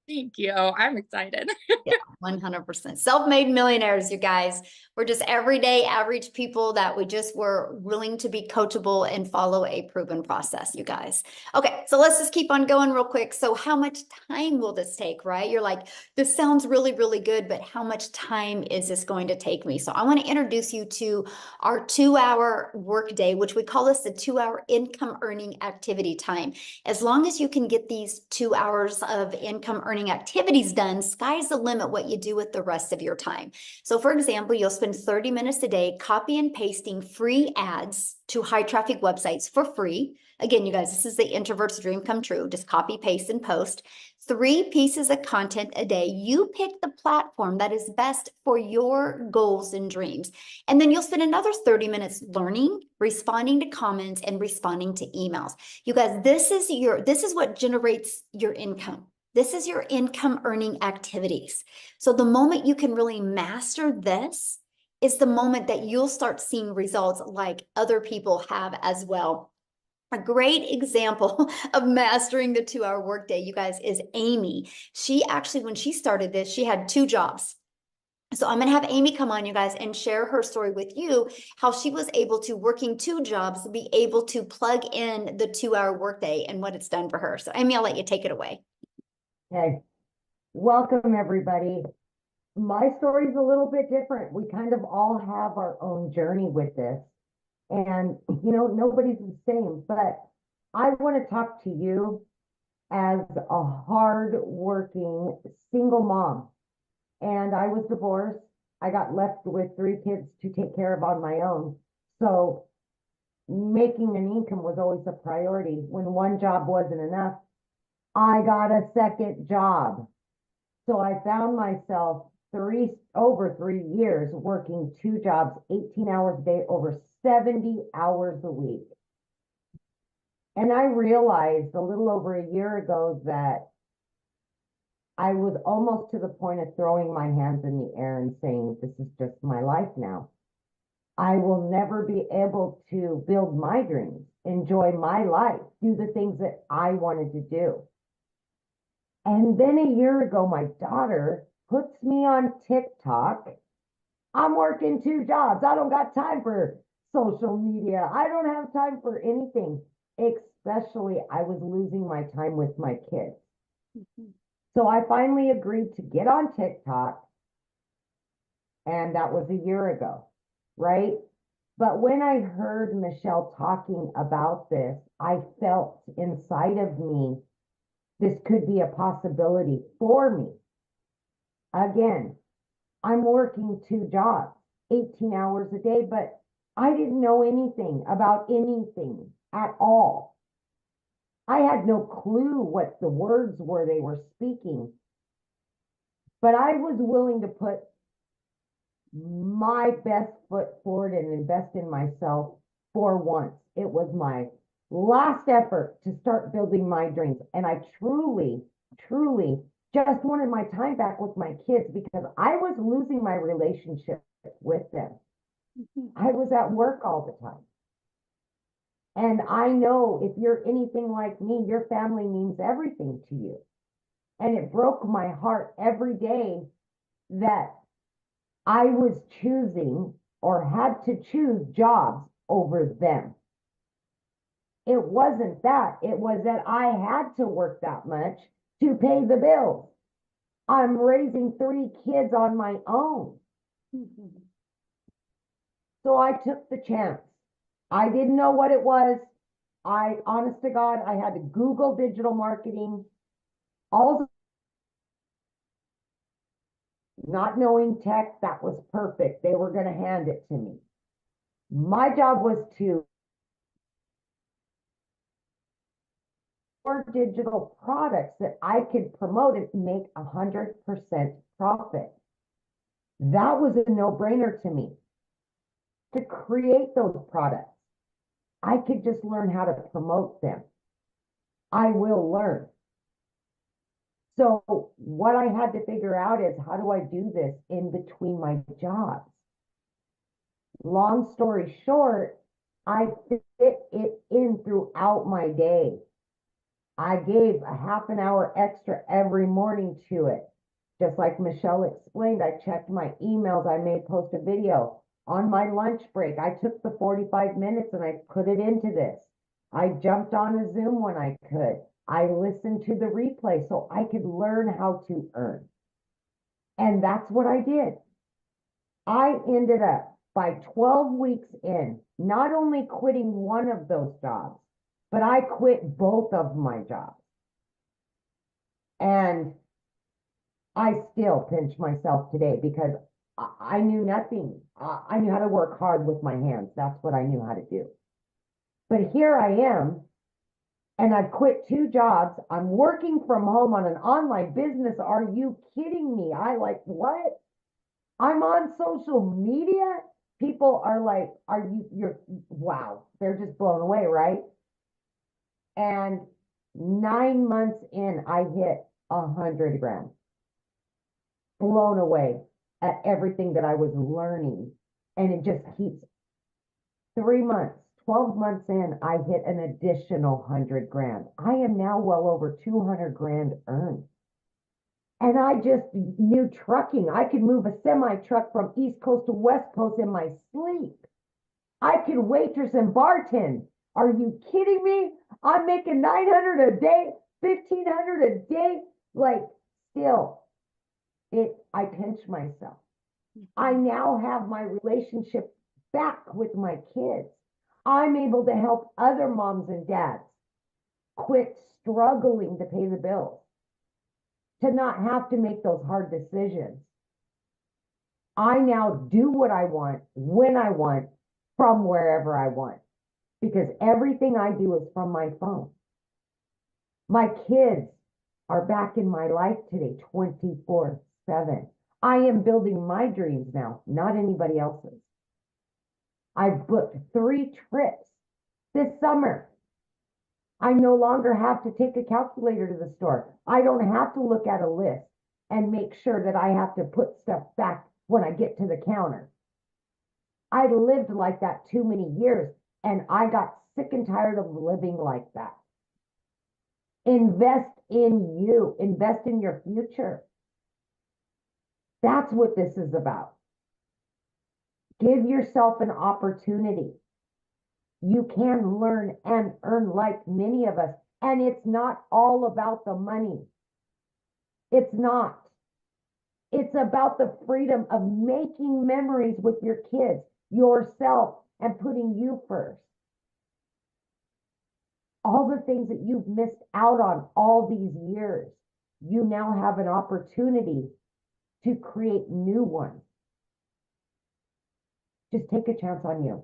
S4: Thank you. I'm excited.
S1: Yeah, 100%. Self-made millionaires, you guys. We're just everyday average people that were willing to be coachable and follow a proven process, you guys. Okay, so let's just keep on going real quick. So how much time will this take, right? You're like, this sounds really, really good, but how much time is this going to take me? So I want to introduce you to our 2-hour workday, which we call this the 2-hour income earning activity time. As long as you can get these 2 hours of income earning activities done, sky's the limit what you do with the rest of your time. So for example, you'll spend 30 minutes a day copy and pasting free ads to high traffic websites for free. Again, you guys, this is the introvert's dream come true. Just copy, paste, and post 3 pieces of content a day. You pick the platform that is best for your goals and dreams. And then you'll spend another 30 minutes learning, responding to comments, and responding to emails. You guys, this is what generates your income. This is your income earning activities. So the moment you can really master this is the moment that you'll start seeing results like other people have as well. A great example of mastering the 2-hour workday, you guys, is Amy. She actually, when she started this, she had 2 jobs. So I'm going to have Amy come on, you guys, and share her story with you, how she was able to, working 2 jobs, be able to plug in the 2-hour workday and what it's done for her. So Amy, I'll let you take it away.
S5: Okay, welcome everybody. My story is a little bit different. We kind of all have our own journey with this. And, you know, nobody's the same, but I want to talk to you as a hard-working single mom. And I was divorced. I got left with 3 kids to take care of on my own. So making an income was always a priority. When one job wasn't enough, I got a second job. So I found myself over 3 years working 2 jobs, 18 hours a day, over 70 hours a week. And I realized a little over a year ago that I was almost to the point of throwing my hands in the air and saying, this is just my life now. I will never be able to build my dreams, enjoy my life, do the things that I wanted to do. And then a year ago, my daughter puts me on TikTok. I'm working 2 jobs. I don't got time for social media. I don't have time for anything. Especially, I was losing my time with my kids. So I finally agreed to get on TikTok. And that was a year ago, right? But when I heard Michelle talking about this, I felt inside of me, this could be a possibility for me. Again, I'm working 2 jobs, 18 hours a day, but I didn't know anything about anything at all. I had no clue what the words were they were speaking, but I was willing to put my best foot forward and invest in myself for once. It was my last effort to start building my dreams. And I truly, truly just wanted my time back with my kids because I was losing my relationship with them. I was at work all the time. And I know if you're anything like me, your family means everything to you. And it broke my heart every day that I was choosing or had to choose jobs over them. It wasn't that. It was that I had to work that much to pay the bills. I'm raising 3 kids on my own. So I took the chance. I didn't know what it was. Honest to God, I had to Google digital marketing. All not knowing tech, that was perfect. They were going to hand it to me. My job was to digital products that I could promote and make 100% profit. That was a no-brainer to me. To create those products, I could just learn how to promote them. I will learn. So what I had to figure out is, how do I do this in between my jobs? Long story short, I fit it in throughout my day. I gave a half an hour extra every morning to it. Just like Michelle explained, I checked my emails. I may post a video. On my lunch break, I took the 45 minutes and I put it into this. I jumped on a Zoom when I could. I listened to the replay so I could learn how to earn. And that's what I did. I ended up, by 12 weeks in, not only quitting one of those jobs, but I quit both of my jobs. And I still pinch myself today because I knew nothing. I knew how to work hard with my hands. That's what I knew how to do. But here I am, and I've quit 2 jobs. I'm working from home on an online business. Are you kidding me? What? I'm on social media. People are like, wow. They're just blown away, right? And 9 months in, I hit 100 grand. Blown away at everything that I was learning. And it just keeps 3 months, 12 months in, I hit an additional 100 grand. I am now well over 200 grand earned. And I just knew trucking. I could move a semi truck from East Coast to West Coast in my sleep. I could waitress and bartend. Are you kidding me? I'm making 900 a day, 1,500 a day. Still, I pinch myself. I now have my relationship back with my kids. I'm able to help other moms and dads quit struggling to pay the bills, to not have to make those hard decisions. I now do what I want, when I want, from wherever I want, because everything I do is from my phone. My kids are back in my life today, 24/7. I am building my dreams now, not anybody else's. I've booked 3 trips this summer. I no longer have to take a calculator to the store. I don't have to look at a list and make sure that I have to put stuff back when I get to the counter. I lived like that too many years, and I got sick and tired of living like that. Invest in you. Invest in your future. That's what this is about. Give yourself an opportunity. You can learn and earn like many of us. And it's not all about the money. It's not. It's about the freedom of making memories with your kids, yourself, and putting you first. All the things that you've missed out on all these years, you now have an opportunity to create new ones. Just take a chance on you.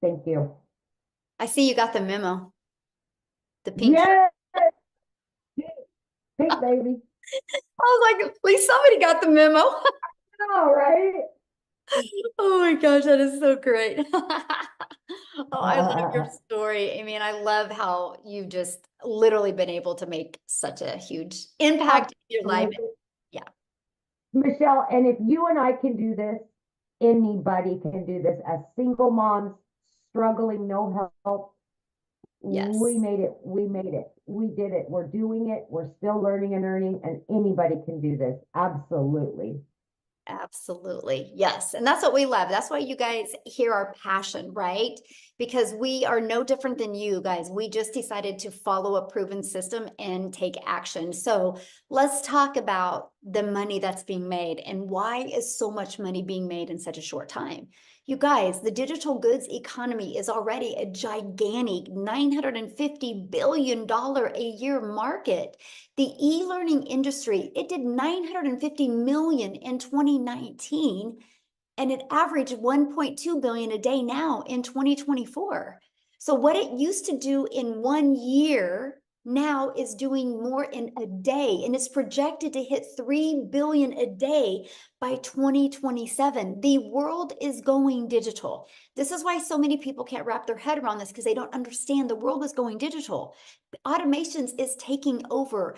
S5: Thank you.
S1: I see you got the memo. The pink.
S5: Yes! Pink baby.
S1: I was like, at least somebody got the memo.
S5: All right.
S1: Oh my gosh, that is so great. Oh, I love your story. I mean, I love how you've just literally been able to make such a huge impact in your life. Yeah.
S5: Michelle, and if you and I can do this, anybody can do this. As single moms, struggling, no help.
S1: Yes.
S5: We made it. We made it. We did it. We're doing it. We're still learning and earning, and anybody can do this. Absolutely.
S1: Absolutely. Yes. And that's what we love. That's why you guys hear our passion, right? Because we are no different than you guys. We just decided to follow a proven system and take action. So let's talk about the money that's being made and why is so much money being made in such a short time. You guys, the digital goods economy is already a gigantic $950 billion a year market. The e-learning industry, it did 950 million in 2019, and it averaged 1.2 billion a day now in 2024. So what it used to do in 1 year now is doing more in a day, and it's projected to hit 3 billion a day by 2027. The world is going digital. This is why so many people can't wrap their head around this, because they don't understand the world is going digital. Automations is taking over.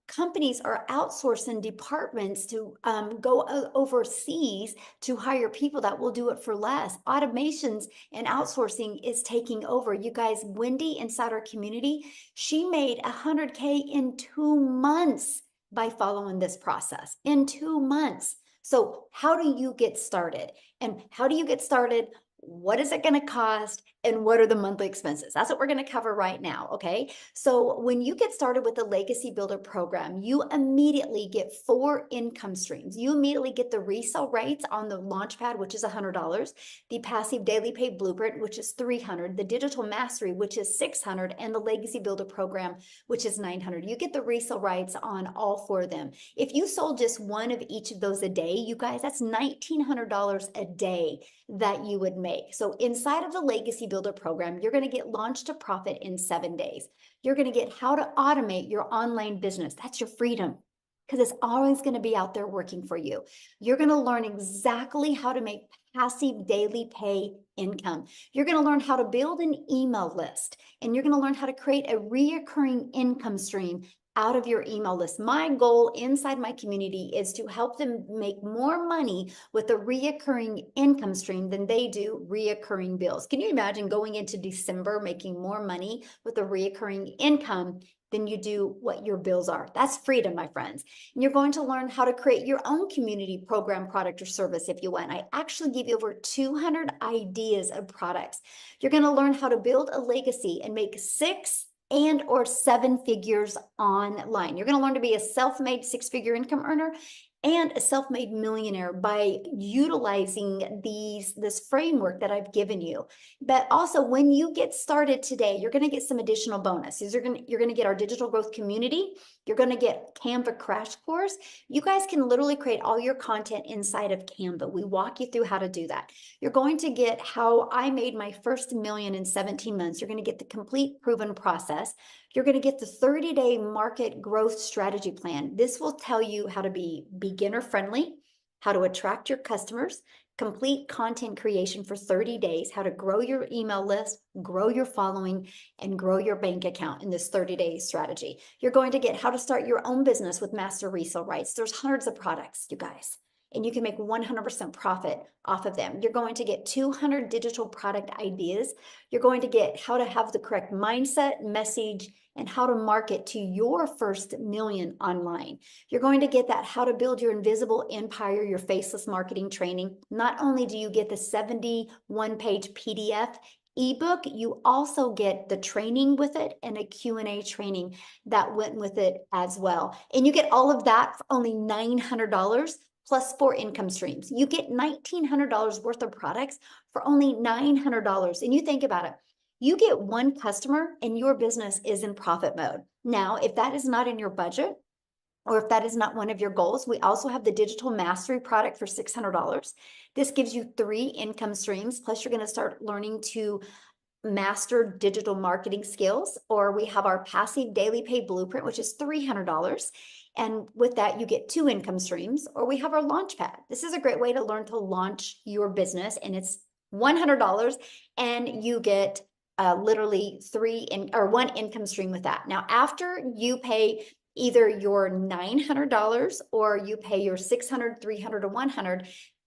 S1: Companies are outsourcing departments to go overseas to hire people that will do it for less. Automations and outsourcing is taking over. You guys, Wendy inside our community, she made 100K in 2 months by following this process. In 2 months. So how do you get started? And how do you get started? What is it going to cost? And what are the monthly expenses? That's what we're going to cover right now. Okay. So when you get started with the Legacy Builder program, you immediately get 4 income streams. You immediately get the resale rates on the Launchpad, which is $100, the passive daily pay blueprint, which is $300, the digital mastery, which is $600, and the Legacy Builder program, which is $900. You get the resale rights on all 4 of them. If you sold just one of each of those a day, you guys, that's $1,900 a day that you would make. So inside of the Legacy Builder program, you're going to get launched to profit in 7 days. You're going to get how to automate your online business. That's your freedom, because it's always going to be out there working for you. You're going to learn exactly how to make passive daily pay income. You're going to learn how to build an email list, and you're going to learn how to create a reoccurring income stream out of your email list. My goal inside my community is to help them make more money with a reoccurring income stream than they do reoccurring bills. Can you imagine going into December making more money with a reoccurring income than you do what your bills are? That's freedom, my friends. And you're going to learn how to create your own community program, product, or service if you want. I actually give you over 200 ideas of products. You're going to learn how to build a legacy and make 6 and or 7 figures online. You're going to learn to be a self-made 6-figure income earner and a self-made millionaire by utilizing this framework that I've given you. But also, when you get started today, you're going to get some additional bonuses. You're going to get our digital growth community. You're going to get Canva crash course. You guys can literally create all your content inside of Canva. We walk you through how to do that. You're going to get how I made my first million in 17 months. You're going to get the complete proven process. You're going to get the 30-day market growth strategy plan. This will tell you how to be beginner friendly, how to attract your customers, complete content creation for 30 days, how to grow your email list, grow your following, and grow your bank account in this 30-day strategy. You're going to get how to start your own business with master resale rights. There's hundreds of products, you guys, and you can make 100% profit off of them. You're going to get 200 digital product ideas. You're going to get how to have the correct mindset, message, and how to market to your first million online. You're going to get that how to build your invisible empire, your faceless marketing training. Not only do you get the 71-page PDF ebook, you also get the training with it and a Q&A training that went with it as well. And you get all of that for only $900 plus 4 income streams. You get $1,900 worth of products for only $900. And you think about it, you get one customer and your business is in profit mode. Now, if that is not in your budget, or if that is not one of your goals, we also have the digital mastery product for $600. This gives you 3 income streams, plus you're going to start learning to master digital marketing skills. Or we have our passive daily pay blueprint, which is $300. And with that, you get 2 income streams. Or we have our launch pad. This is a great way to learn to launch your business, and it's $100, and you get literally 1 income stream with that. Now, after you pay either your $900 or you pay your $600, $300, or $100,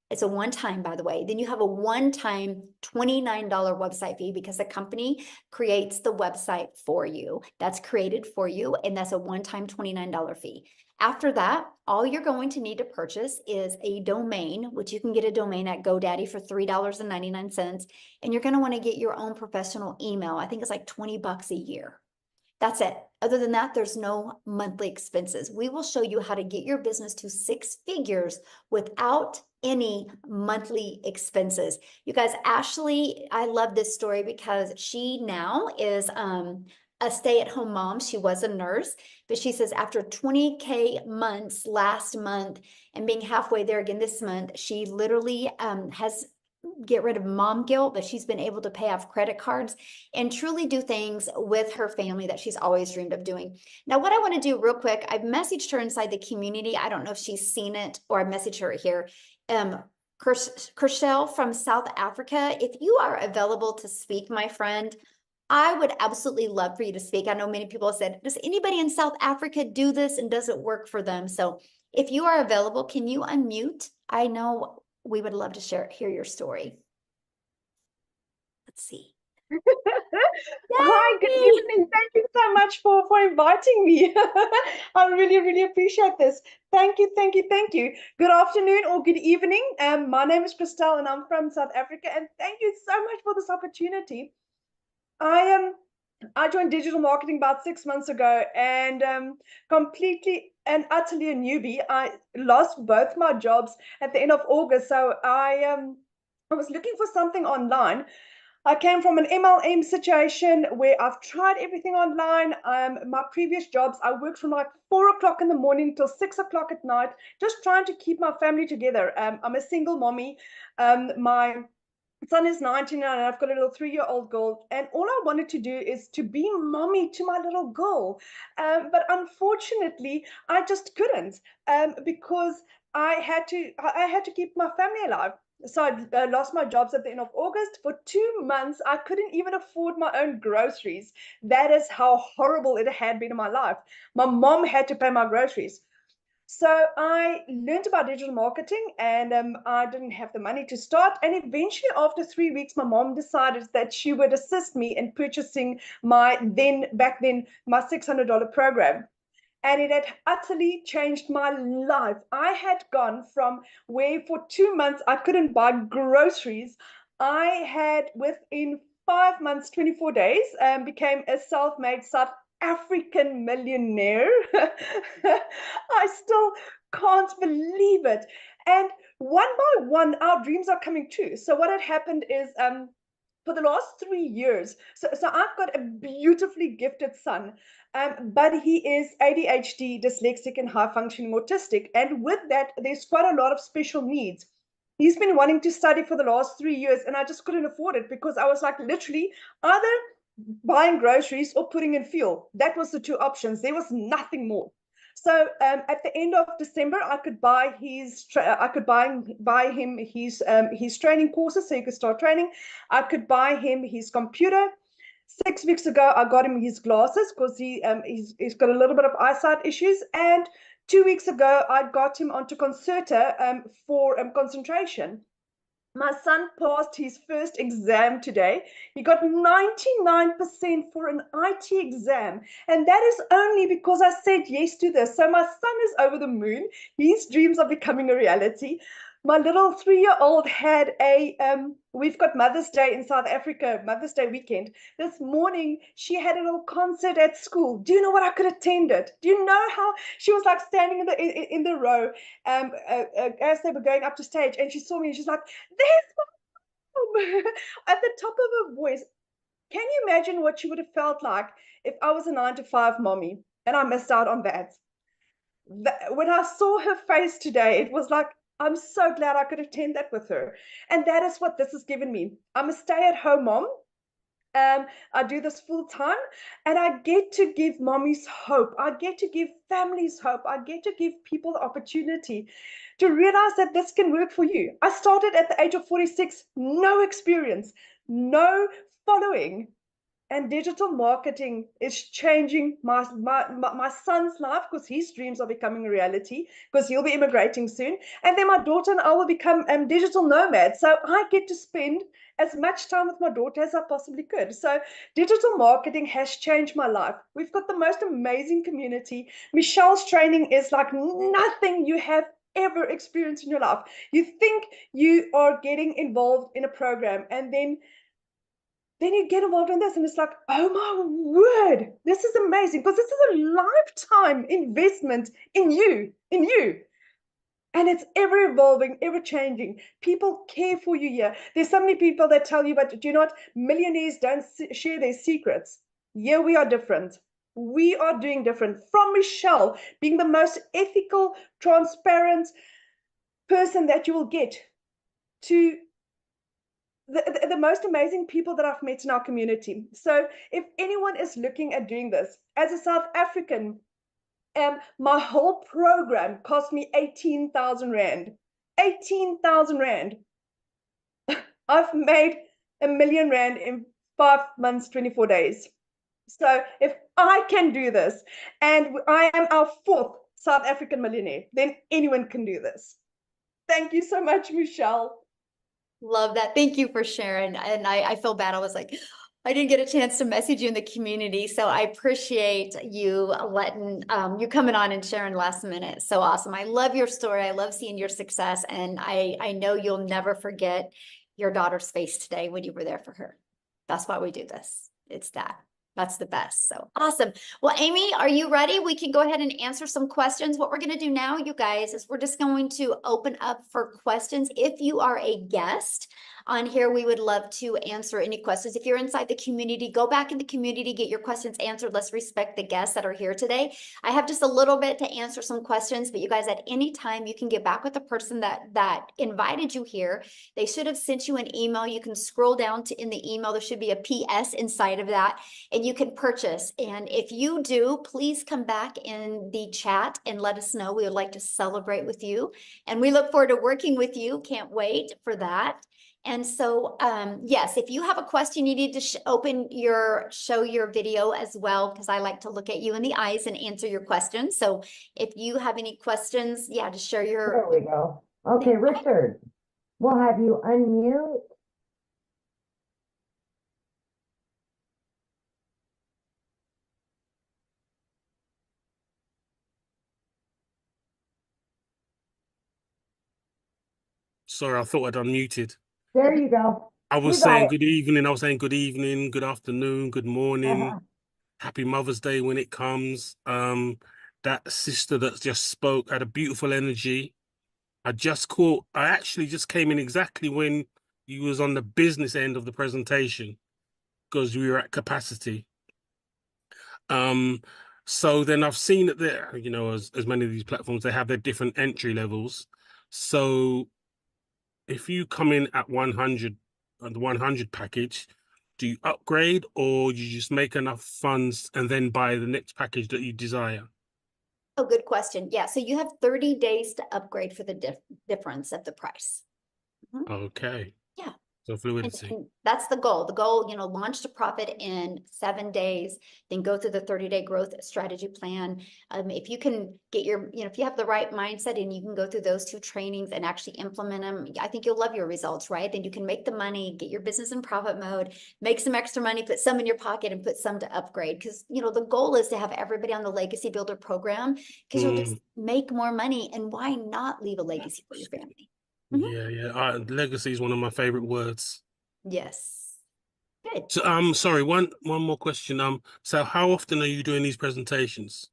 S1: it's a one-time, by the way. Then you have a one-time $29 website fee because the company creates the website for you. That's created for you, and that's a one-time $29 fee. After that, all you're going to need to purchase is a domain, which you can get a domain at GoDaddy for $3.99. And you're going to want to get your own professional email. I think it's like $20 a year. That's it. Other than that, there's no monthly expenses. We will show you how to get your business to 6 figures without any monthly expenses. You guys, Ashley, I love this story because she now is a stay-at-home mom. She was a nurse, but she says after 20K months last month and being halfway there again this month, she literally has get rid of mom guilt, but she's been able to pay off credit cards and truly do things with her family that she's always dreamed of doing. Now, what I want to do real quick, I've messaged her inside the community. I don't know if she's seen it, or I messaged her here. Kershel from South Africa, if you are available to speak, my friend, I would absolutely love for you to speak. I know many people have said, does anybody in South Africa do this, and does it work for them? So if you are available, can you unmute? I know we would love to hear your story. Let's see.
S6: Hi, good evening. Thank you so much for inviting me. I really appreciate this. Thank you. Good afternoon or good evening. My name is Christelle and I'm from South Africa, and thank you so much for this opportunity. I joined digital marketing about 6 months ago, and completely and utterly a newbie. I lost both my jobs at the end of August, so I was looking for something online. I came from an MLM situation where I've tried everything online. My previous jobs, I worked from like 4 o'clock in the morning till 6 o'clock at night, just trying to keep my family together. I'm a single mommy. My son is 19 and I've got a little 3-year-old girl, and all I wanted to do is to be mommy to my little girl. But unfortunately, I just couldn't because I had to keep my family alive. So I lost my jobs at the end of August. For 2 months, I couldn't even afford my own groceries. That is how horrible it had been in my life. My mom had to pay my groceries. So I learned about digital marketing, and I didn't have the money to start. And eventually, after 3 weeks, my mom decided that she would assist me in purchasing my my $600 program. And it had utterly changed my life. I had gone from where for 2 months I couldn't buy groceries. I had, within 5 months, 24 days, became a self-made South African millionaire. I still can't believe it. And one by one, our dreams are coming true. So what had happened is, for the last 3 years, so I've got a beautifully gifted son, but he is ADHD, dyslexic, and high-functioning autistic. And with that, there's quite a lot of special needs. He's been wanting to study for the last 3 years, and I just couldn't afford it because I was like literally either buying groceries or putting in fuel. That was the 2 options. There was nothing more. So at the end of December, I could buy him his training courses, so he could start training. I could buy him his computer. 6 weeks ago, I got him his glasses because he's got a little bit of eyesight issues. And 2 weeks ago, I got him onto Concerta for concentration. My son passed his first exam today. He got 99% for an IT exam. And that is only because I said yes to this. So my son is over the moon. His dreams are becoming a reality. my little 3-year-old had a we've got Mother's Day in South Africa, Mother's Day weekend. This morning she had a little concert at school. Do you know what I could attend it? Do you know how she was like standing in the row as they were going up to stage, and she saw me and she's like, there's mom at the top of her voice. Can you imagine what she would have felt like if I was a 9-to-5 mommy and I missed out on that? When I saw her face today, it was like, I'm so glad I could attend that with her. And that is what this has given me. I'm a stay-at-home mom. I do this full time, and I get to give mommies hope. I get to give families hope. I get to give people the opportunity to realize that this can work for you. I started at the age of 46, no experience, no following. And digital marketing is changing my son's life, because his dreams are becoming a reality, because he'll be immigrating soon. And then my daughter and I will become digital nomads. So I get to spend as much time with my daughter as I possibly could. So digital marketing has changed my life. We've got the most amazing community. Michelle's training is like nothing you have ever experienced in your life. You think you are getting involved in a program, and then you get involved in this, and it's like, oh my word, this is amazing, because this is a lifetime investment in you. And it's ever evolving, ever changing. People care for you here. There's so many people that tell you, but do you know what? Millionaires don't share their secrets. Here we are different. We are doing different. From Michelle, being the most ethical, transparent person that you will get, to the most amazing people that I've met in our community. So if anyone is looking at doing this, as a South African, my whole program cost me 18,000 Rand. 18,000 Rand. I've made R1 million in 5 months, 24 days. So if I can do this, and I am our 4th South African millionaire, then anyone can do this. Thank you so much, Michelle.
S1: Love that. Thank you for sharing. And I feel bad. I was like, I didn't get a chance to message you in the community. So I appreciate you letting you coming on and sharing last minute. So awesome. I love your story. I love seeing your success. And I know you'll never forget your daughter's face today when you were there for her. That's why we do this. It's that. That's the best. So awesome. Well, Amy, are you ready? We can go ahead and answer some questions. What we're going to do now, you guys, is we're just going to open up for questions. If you are a guest on here, we would love to answer any questions. If you're inside the community, go back in the community, get your questions answered. Let's respect the guests that are here today. I have just a little bit to answer some questions, but you guys, at any time, you can get back with the person that invited you here. They should have sent you an email. You can scroll down to in the email. There should be a PS inside of that, and you can purchase. And if you do, please come back in the chat and let us know. We would like to celebrate with you, and we look forward to working with you. Can't wait for that. And so, yes, if you have a question, you need to show your video as well, because I like to look at you in the eyes and answer your questions. So if you have any questions, yeah, just share your.
S5: There we go. Okay, Richard, we'll have you unmute.
S7: Sorry, I thought I'd unmuted.
S5: There you go.
S7: I was
S5: You got
S7: saying
S5: it.
S7: good evening. I was saying good evening, good afternoon, good morning. Happy Mother's Day when it comes. That sister that just spoke had a beautiful energy. I actually just came in exactly when you was on the business end of the presentation, because we were at capacity. So then I've seen that there, you know, as many of these platforms, they have their different entry levels. So if you come in at 100, the 100 package, do you upgrade, or you just make enough funds and then buy the next package that you desire?
S1: Oh, good question. Yeah, so you have 30 days to upgrade for the difference of the price.
S7: Okay.
S1: Yeah.
S7: So fluidity.
S1: And that's the goal. The goal, you know, launch to profit in 7 days, then go through the 30-day growth strategy plan. If you can get if you have the right mindset and you can go through those 2 trainings and actually implement them, I think you'll love your results, right? Then you can make the money, get your business in profit mode, make some extra money, put some in your pocket and put some to upgrade. Because, you know, the goal is to have everybody on the Legacy Builder program, because you'll just make more money. And why not leave a legacy for your family? Mhm.
S7: Yeah. Legacy is one of my favorite words.
S1: Yes. Good.
S7: So, sorry, one more question. So how often are you doing these presentations?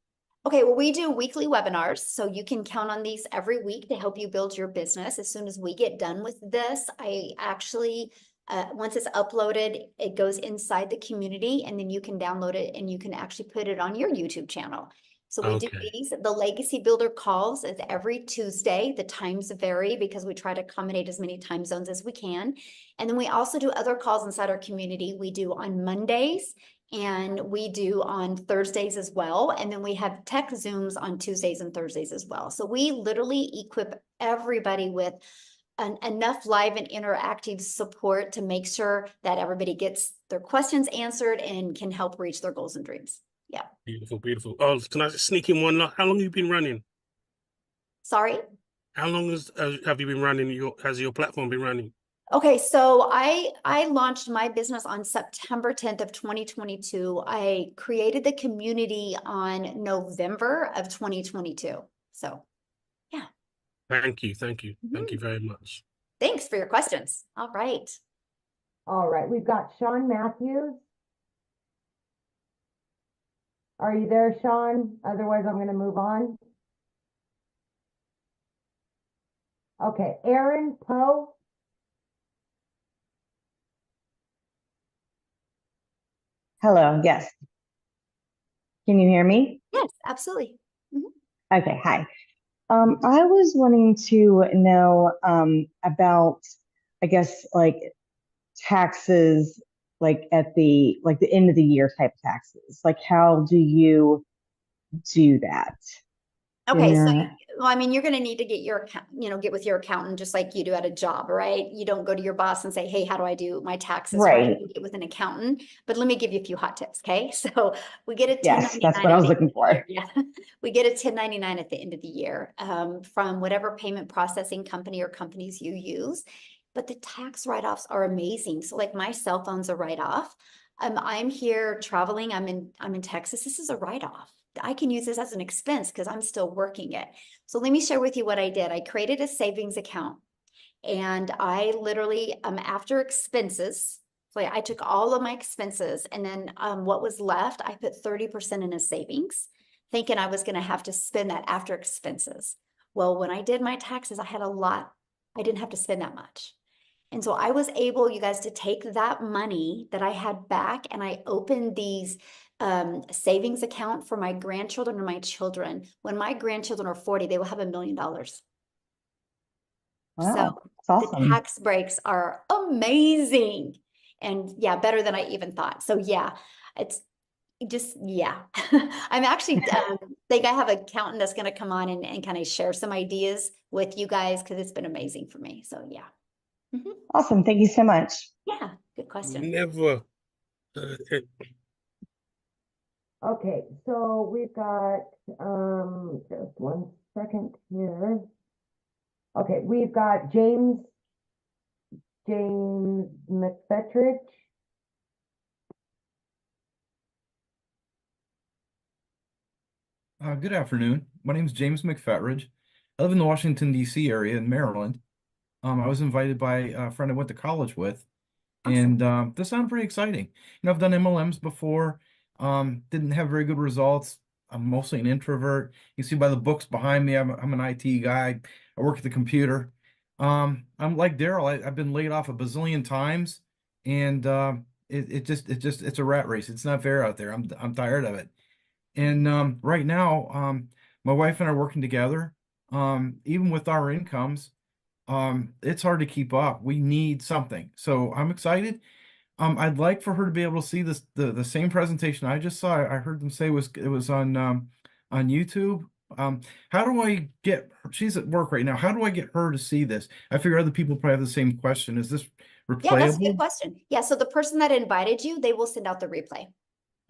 S1: Okay, well, we do weekly webinars, so you can count on these every week to help you build your business. As soon as we get done with this, I actually, once it's uploaded, it goes inside the community, and then you can download it and you can actually put it on your YouTube channel. So we do
S7: Okay.
S1: these. The Legacy Builder calls is every Tuesday. The times vary because we try to accommodate as many time zones as we can. And then we also do other calls inside our community. We do on Mondays, and we do on Thursdays as well. And then we have tech Zooms on Tuesdays and Thursdays as well. So we literally equip everybody with enough live and interactive support to make sure that everybody gets their questions answered and can help reach their goals and dreams. Yeah.
S7: Beautiful, beautiful. Oh, can I just sneak in one? How long have you been running?
S1: Sorry.
S7: How long have you been running has your platform been running?
S1: Okay, so I launched my business on September 10th of 2022. I created the community on November of 2022. So yeah.
S7: Thank you. Thank you
S1: Mhm.
S7: very much.
S1: Thanks for your questions. All right.
S5: All right, we've got Sean Matthews. Are you there, Sean? Otherwise, I'm going to move on. Okay, Aaron Poe.
S8: Hello, yes. Can you hear me?
S1: Yes, absolutely.
S8: Okay, hi. I was wanting to know about, I guess, like taxes, like at the end of the year type taxes. Like, how do you do that?
S1: Okay, so
S8: Yeah.
S1: well, I mean, you're going to need to get your account, get with your accountant just like you do at a job, right? You don't go to your boss and say, "Hey, how do I do my taxes?" Right?
S8: Right.
S1: You get with an accountant. But let me give you a few hot tips, okay? So we get a
S8: Yes,
S1: 1099
S8: that's what I
S1: at
S8: was
S1: the end
S8: looking
S1: of the year.
S8: for.
S1: Yeah, we get a 1099 at the end of the year from whatever payment processing company or companies you use. But the tax write-offs are amazing. So like my cell phone's a write-off. I'm here traveling. I'm in Texas. This is a write-off. I can use this as an expense because I'm still working it. So let me share with you what I did. I created a savings account, and I literally, after expenses, so I took all of my expenses, and then what was left, I put 30% in a savings, thinking I was going to have to spend that after expenses. Well, when I did my taxes, I had a lot. I didn't have to spend that much. And so I was able, you guys, to take that money that I had back, and I opened these savings account for my grandchildren and my children. When my grandchildren are 40, they will have $1 million. So
S8: Wow, that's
S1: the
S8: awesome.
S1: tax breaks are amazing. And yeah, better than I even thought. So yeah, it's just, yeah. I'm actually think I have an accountant that's going to come on and kind of share some ideas with you guys because it's been amazing for me. So yeah. Mhm.
S8: Awesome. Thank you so much.
S1: Yeah, good question.
S7: Never.
S5: Okay, so we've got just one second here. Okay, we've got James McFetridge.
S9: Good afternoon. My name is James McFetridge. I live in the Washington, D.C. area in Maryland. I was invited by a friend I went to college with,
S1: Awesome.
S9: and this sounded pretty exciting. I've done MLMs before, didn't have very good results. I'm mostly an introvert. You see by the books behind me, I'm an IT guy. I work at the computer. I'm like Daryl. I've been laid off a bazillion times, and it's a rat race. It's not fair out there. I'm tired of it. And right now, my wife and I are working together. Even with our incomes, it's hard to keep up. We need something. So I'm excited. I'd like for her to be able to see the same presentation I just saw. I heard them say it was on YouTube. How do I get her? She's at work right now. How do I get her to see this? I figure other people probably have the same question. Is this
S1: Yeah, that's a good
S9: replayable?
S1: question. Yeah, so the person that invited you, they will send out the replay.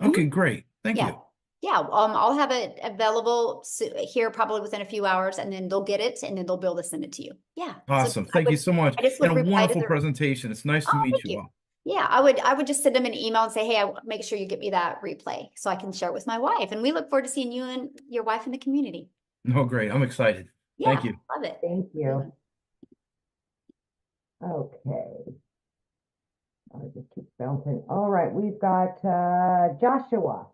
S9: Okay, great. Thank
S1: Yeah.
S9: you.
S1: Yeah, I'll have it available here probably within a few hours, and then they'll get it, and then they'll be able to send it to you. Yeah. So
S9: Awesome. Thank you so much.
S1: I just
S9: And
S1: would
S9: a
S1: reply to
S9: wonderful
S1: their,
S9: presentation. It's nice to
S1: oh,
S9: meet
S1: thank
S9: you
S1: you.
S9: all.
S1: Yeah, I would just send them an email and say, hey, make sure you get me that replay so I can share it with my wife. And we look forward to seeing you and your wife in the community.
S9: No, great. I'm excited.
S1: Yeah,
S9: Thank you.
S1: love it.
S5: Thank you. Okay. I just keep bouncing. All right, we've got Joshua.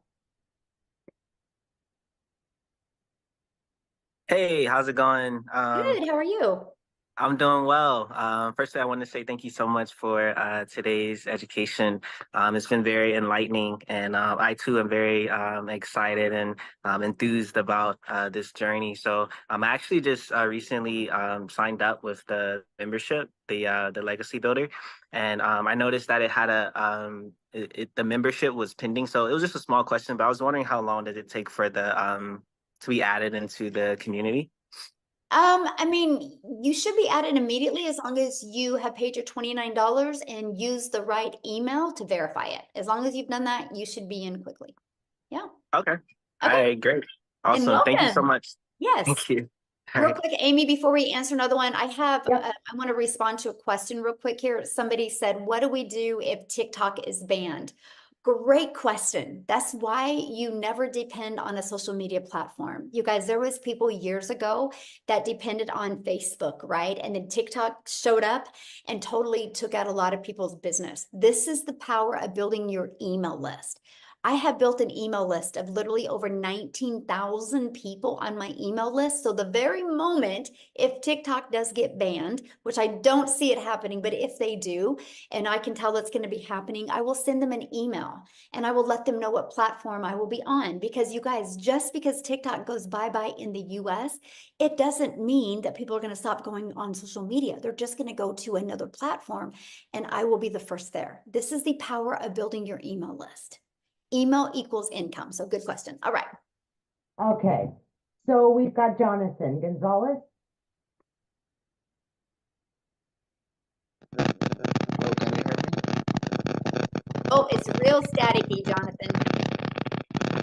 S10: Hey, how's it going?
S1: Good, how are you?
S10: I'm doing well. Firstly, I want to say thank you so much for today's education. It's been very enlightening, and I too am very excited and enthused about this journey. So I actually just recently signed up with the membership, the Legacy Builder, and I noticed that it had the membership was pending. So it was just a small question, but I was wondering how long did it take for the to be added into the community?
S1: I mean, you should be added immediately as long as you have paid your $29 and use the right email to verify it. As long as you've done that, you should be in quickly. Yeah.
S10: Okay. All
S1: Okay.
S10: right, great.
S1: And
S10: Awesome. Thank you so
S1: welcome.
S10: much.
S1: Yes.
S10: Thank you. All
S1: Real
S10: right.
S1: quick, Amy, before we answer another one, I have,
S5: Yep.
S1: I want to respond to a question real quick here. Somebody said, what do we do if TikTok is banned? Great question. That's why you never depend on a social media platform. You guys, there was people years ago that depended on Facebook, right? And then TikTok showed up and totally took out a lot of people's business. This is the power of building your email list. I have built an email list of literally over 19,000 people on my email list. So the very moment, if TikTok does get banned, which I don't see it happening, but if they do, and I can tell that's going to be happening, I will send them an email and I will let them know what platform I will be on. Because you guys, just because TikTok goes bye-bye in the US, it doesn't mean that people are going to stop going on social media. They're just going to go to another platform and I will be the first there. This is the power of building your email list. Email equals income. So good question. All right.
S5: Okay. So we've got Jonathan Gonzalez.
S11: Hello, can you hear me?
S1: Oh, it's real staticky, Jonathan.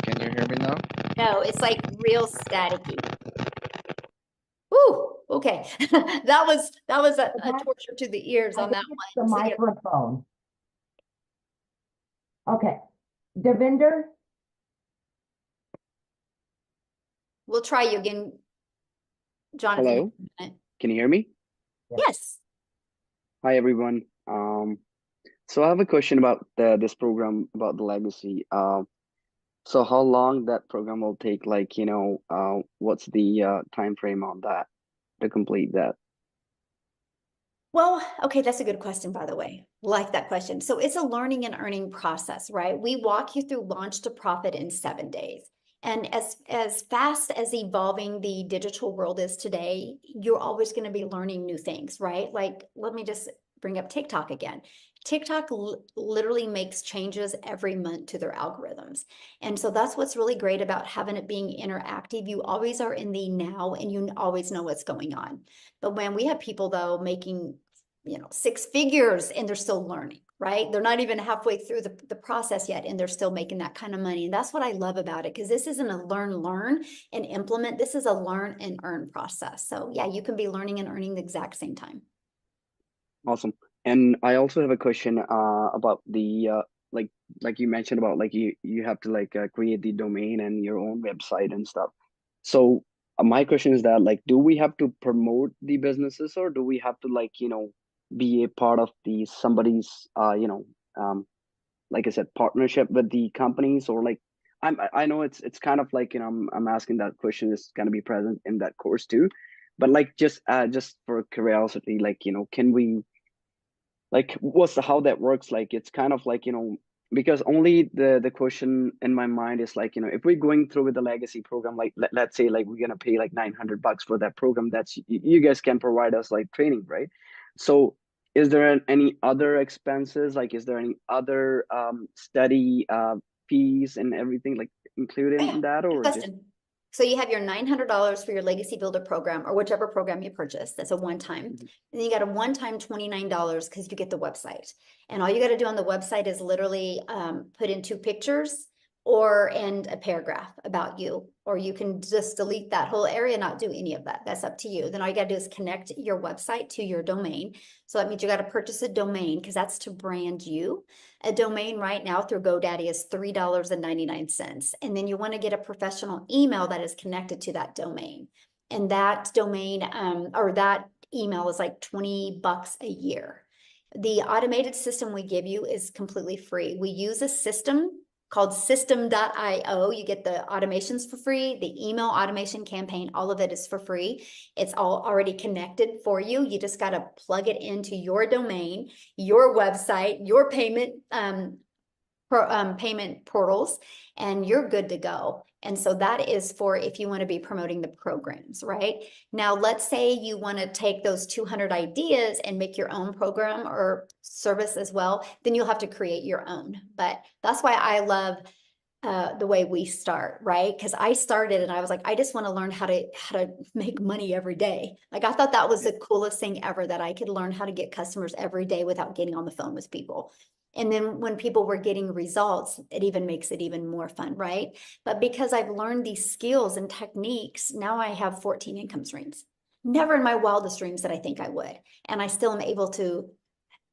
S11: Can you hear me now?
S1: No, it's like real staticky. Ooh, okay. That was a torture to the ears
S5: I
S1: on
S5: think
S1: that
S5: it's
S1: one.
S5: the
S1: So, yeah.
S5: microphone. Okay. Devinder.
S1: We'll try you again, Jonathan.
S11: Hello, can you hear me?
S1: Yes.
S11: Hi, everyone. So I have a question about this program about the legacy. So how long that program will take? Like, what's the time frame on that to complete that?
S1: Well, okay, that's a good question, by the way. Like that question. So it's a learning and earning process, right? We walk you through launch to profit in 7 days. And as fast as evolving the digital world is today, you're always going to be learning new things, right? Like, let me just bring up TikTok again. TikTok literally makes changes every month to their algorithms. And so that's what's really great about having it being interactive. You always are in the now and you always know what's going on. But when we have people though making, 6 figures and they're still learning, right? They're not even halfway through the process yet and they're still making that kind of money. And that's what I love about it because this isn't a learn and implement. This is a learn and earn process. So yeah, you can be learning and earning the exact same time.
S11: Awesome. And I also have a question about the like you mentioned about like you have to like create the domain and your own website and stuff. So my question is that like do we have to promote the businesses or do we have to like be a part of the somebody's like I said partnership with the companies or like I know it's kind of like I'm asking that question is going to be present in that course too, but like just for curiosity like can we like what's how that works like it's kind of like because only the question in my mind is like if we're going through with the legacy program like let's say like we're gonna pay like $900 for that program that's you guys can provide us like training, right? So is there any other expenses like is there any other study fees and everything like included in that or just
S1: So you have your $900 for your Legacy Builder program or whichever program you purchase. That's a one-time. And then you got a one-time $29 because you get the website. And all you got to do on the website is literally put in 2 pictures and a paragraph about you, or you can just delete that whole area, not do any of that. That's up to you. Then all you got to do is connect your website to your domain. So that means you got to purchase a domain because that's to brand you. A domain right now through GoDaddy is $3.99. And then you want to get a professional email that is connected to that domain. And that domain or that email is like $20 a year. The automated system we give you is completely free. We use a system called system.io. You get the automations for free, the email automation campaign, all of it is for free. It's all already connected for you. You just got to plug it into your domain, your website, your payment payment portals, and you're good to go. And so that is for if you want to be promoting the programs, right? Now, let's say you want to take those 200 ideas and make your own program or service as well, then you'll have to create your own. But that's why I love the way we start, right? Because I started and I was like, I just want to learn how to make money every day. Like I thought that was the coolest thing ever, that I could learn how to get customers every day without getting on the phone with people. And then when people were getting results, it even makes it even more fun, right? But because I've learned these skills and techniques, now I have 14 income streams. Never in my wildest dreams that I think I would. And I still am able to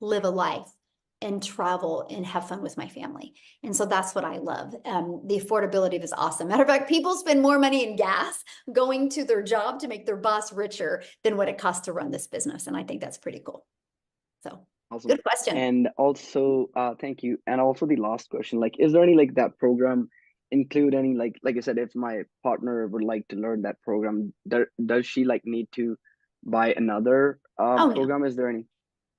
S1: live a life and travel and have fun with my family. And so that's what I love. The affordability is awesome. Matter of fact, people spend more money in gas going to their job to make their boss richer than what it costs to run this business. And I think that's pretty cool. So
S11: Awesome.
S1: good question.
S11: And also, thank you. And also the last question, like, is there any like that program include any like I said, if my partner would like to learn that program, does she like need to buy another
S1: no.
S11: program? Is there any?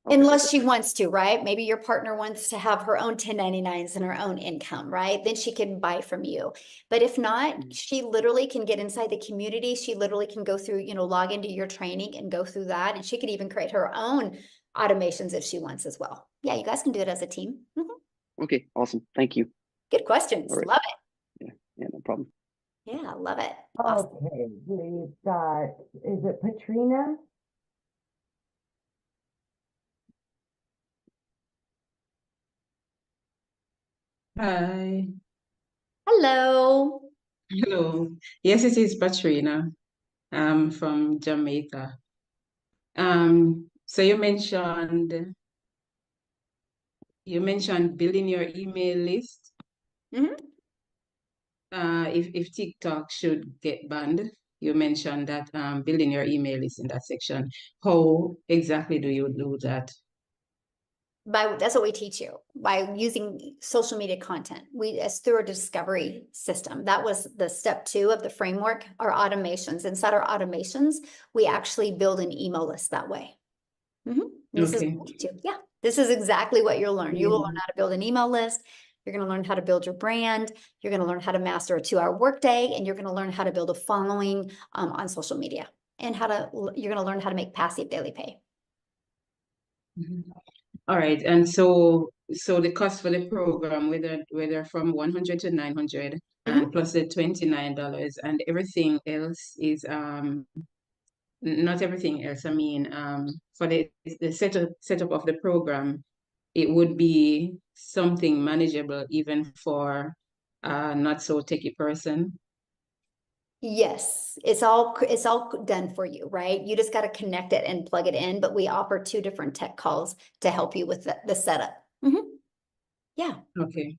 S11: Okay.
S1: Unless she wants to, right? Maybe your partner wants to have her own 1099s and her own income, right? Then she can buy from you. But if not, she literally can get inside the community. She literally can go through, log into your training and go through that. And she could even create her own automations if she wants as well. Yeah, you guys can do it as a team.
S11: Okay, awesome. Thank you.
S1: Good questions.
S11: All right.
S1: Love it.
S11: Yeah, no problem.
S1: Yeah, love it. Awesome.
S5: Okay, we've got, is it Patrina?
S12: Hi.
S1: Hello.
S12: Hello. Yes, it is Patrina. From Jamaica. So you mentioned building your email list. If TikTok should get banned, you mentioned that building your email list in that section. How exactly do you do that?
S1: That's what we teach you, by using social media content. It's through a discovery system. That was the step 2 of the framework, our automations. Inside our automations, we actually build an email list that way. This is what we do. Yeah, this is exactly what you'll learn. You will learn how to build an email list. You're going to learn how to build your brand. You're going to learn how to master a 2-hour workday, and you're going to learn how to build a following on social media, and you're going to learn how to make passive daily pay.
S12: All right, and so the cost for the program, whether from 100 to 900, and plus the $29, and everything else is not everything else. I mean, for the setup of the program, it would be something manageable even for not so techie person.
S1: Yes, it's all done for you, right? You just got to connect it and plug it in, but we offer 2 different tech calls to help you with the setup. Yeah.
S12: Okay.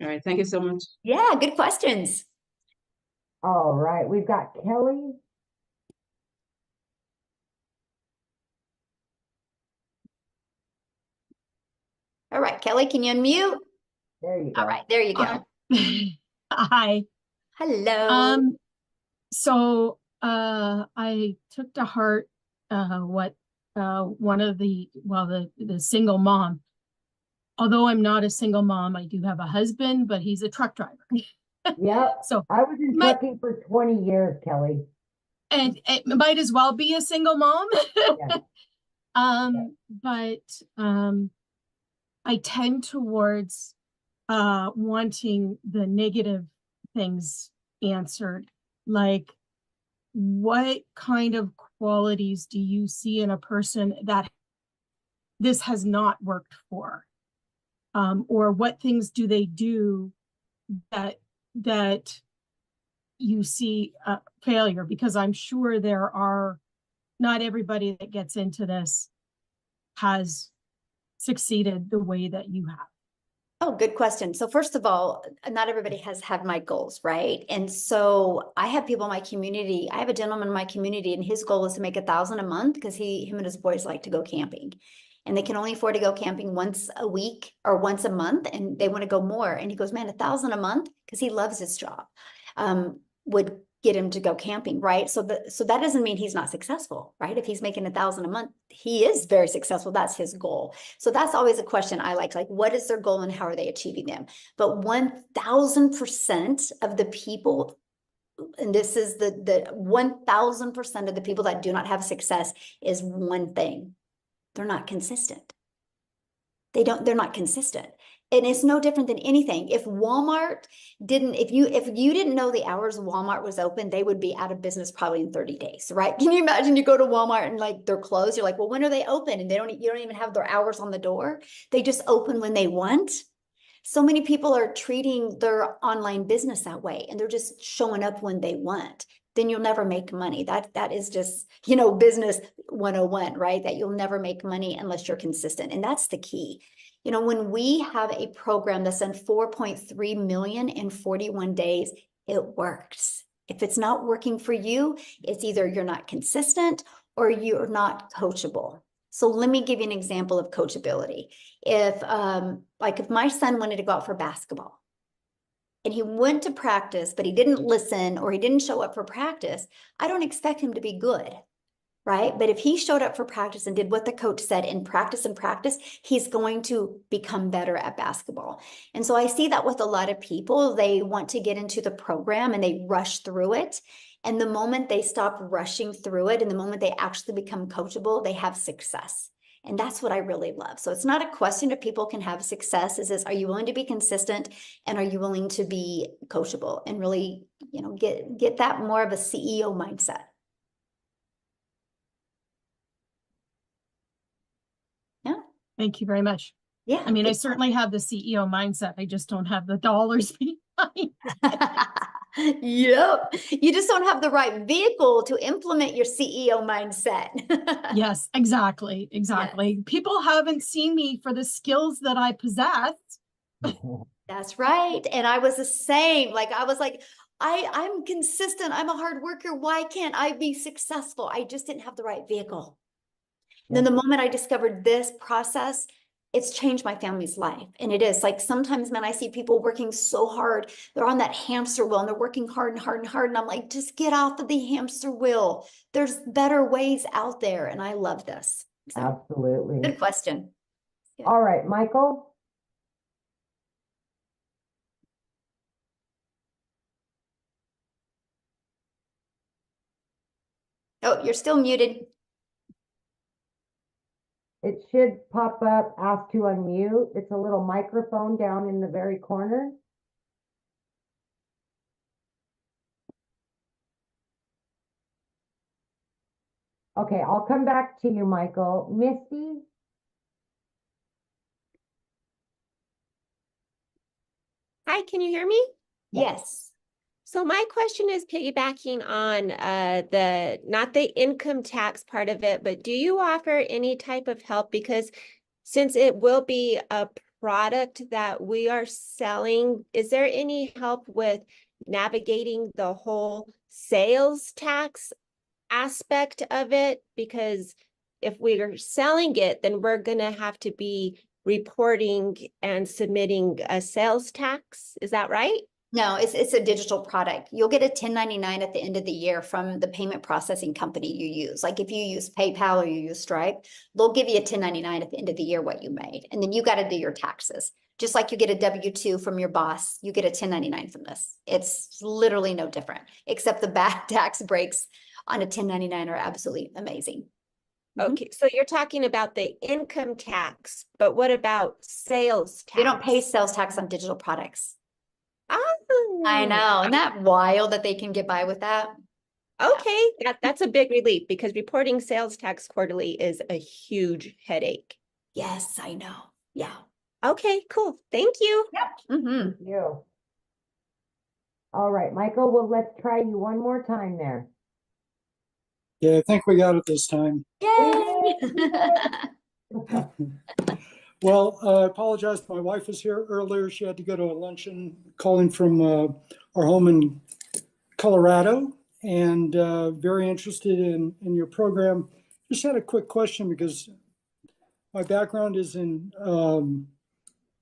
S12: All right. Thank you so much.
S1: Yeah, good questions.
S5: All right, we've got Kelly.
S1: All right, Kelly, can you unmute?
S5: There you go.
S1: All right, there you go.
S13: Hi.
S1: Hello.
S13: So I took to heart what one of the single mom. Although I'm not a single mom, I do have a husband, but he's a truck driver.
S5: Yep.
S13: So
S5: I was in trucking for 20 years, Kelly.
S13: And it might as well be a single mom. But I tend towards wanting the negative things answered. Like, what kind of qualities do you see in a person that this has not worked for? Or what things do they do that you see failure? Because I'm sure there are, not everybody that gets into this has succeeded the way that you have.
S1: Oh, good question. So first of all, not everybody has had my goals, right? And so I have people in my community. I have a gentleman in my community, and his goal is to make $1,000 a month because him and his boys like to go camping. And they can only afford to go camping once a week or once a month, and they want to go more. And he goes, man, $1,000 a month, because he loves his job, would get him to go camping, right? So that doesn't mean he's not successful, right? If he's making $1,000 a month, he is very successful. That's his goal. So that's always a question I like what is their goal and how are they achieving them? But 1000% of the people, and this is the 1000% of the people that do not have success, is one thing: they're not consistent. They're not consistent. And it's no different than anything. If Walmart didn't, if you didn't know the hours Walmart was open, they would be out of business probably in 30 days, right? Can you imagine you go to Walmart and like they're closed? You're like, well, when are they open? And you don't even have their hours on the door. They just open when they want. So many people are treating their online business that way, and they're just showing up when they want. Then you'll never make money. That is just, business 101, right? That you'll never make money unless you're consistent. And that's the key. When we have a program that's done 4.3 million in 41 days, it works. If it's not working for you, it's either you're not consistent or you're not coachable. So let me give you an example of coachability. If my son wanted to go out for basketball and he went to practice, but he didn't listen or he didn't show up for practice, I don't expect him to be good, right? But if he showed up for practice and did what the coach said in practice and practice, he's going to become better at basketball. And so I see that with a lot of people. They want to get into the program and they rush through it. And the moment they stop rushing through it and the moment they actually become coachable, they have success. And that's what I really love. So it's not a question if people can have success. Is this, are you willing to be consistent, and are you willing to be coachable and really, get that more of a CEO mindset? Yeah.
S13: Thank you very much.
S1: Yeah.
S13: I mean, I certainly have the CEO mindset. I just don't have the dollars behind.
S1: Yep. You just don't have the right vehicle to implement your CEO mindset.
S13: Yes, exactly. Exactly. Yeah. People haven't seen me for the skills that I possess.
S1: That's right. And I was the same. I was like, I'm consistent. I'm a hard worker. Why can't I be successful? I just didn't have the right vehicle. And then the moment I discovered this process, it's changed my family's life. And it is sometimes, man, I see people working so hard. They're on that hamster wheel and they're working hard and hard and hard. And I'm like, just get off of the hamster wheel. There's better ways out there. And I love this. So,
S5: absolutely.
S1: Good question.
S5: Good. All right, Michael.
S1: Oh, you're still muted.
S5: It should pop up, ask to unmute. It's a little microphone down in the very corner. Okay, I'll come back to you, Michael. Misty?
S14: Hi, can you hear me?
S1: Yes.
S14: So my question is piggybacking on not the income tax part of it, but do you offer any type of help? Because since it will be a product that we are selling, is there any help with navigating the whole sales tax aspect of it? Because if we are selling it, then we're going to have to be reporting and submitting a sales tax. Is that right?
S1: No, it's a digital product. You'll get a 1099 at the end of the year from the payment processing company you use. Like if you use PayPal or you use Stripe, they'll give you a 1099 at the end of the year what you made. And then you got to do your taxes. Just like you get a W-2 from your boss, you get a 1099 from this. It's literally no different, except the back tax breaks on a 1099 are absolutely amazing.
S14: Okay, so you're talking about the income tax, but what about sales tax?
S1: You don't pay sales tax on digital products.
S14: Oh,
S1: I know. Isn't that wild that they can get by with that?
S14: Okay, that's a big relief because reporting sales tax quarterly is a huge headache.
S1: Yes, I know. Yeah.
S14: Okay, cool. Thank you.
S1: Yep.
S5: Thank you. All right, Michael, well, let's try you one more time there.
S15: Yeah, I think we got it this time.
S1: Yay!
S15: Well, I apologize. My wife was here earlier. She had to go to a luncheon, calling from our home in Colorado, and very interested in your program. Just had a quick question because my background is in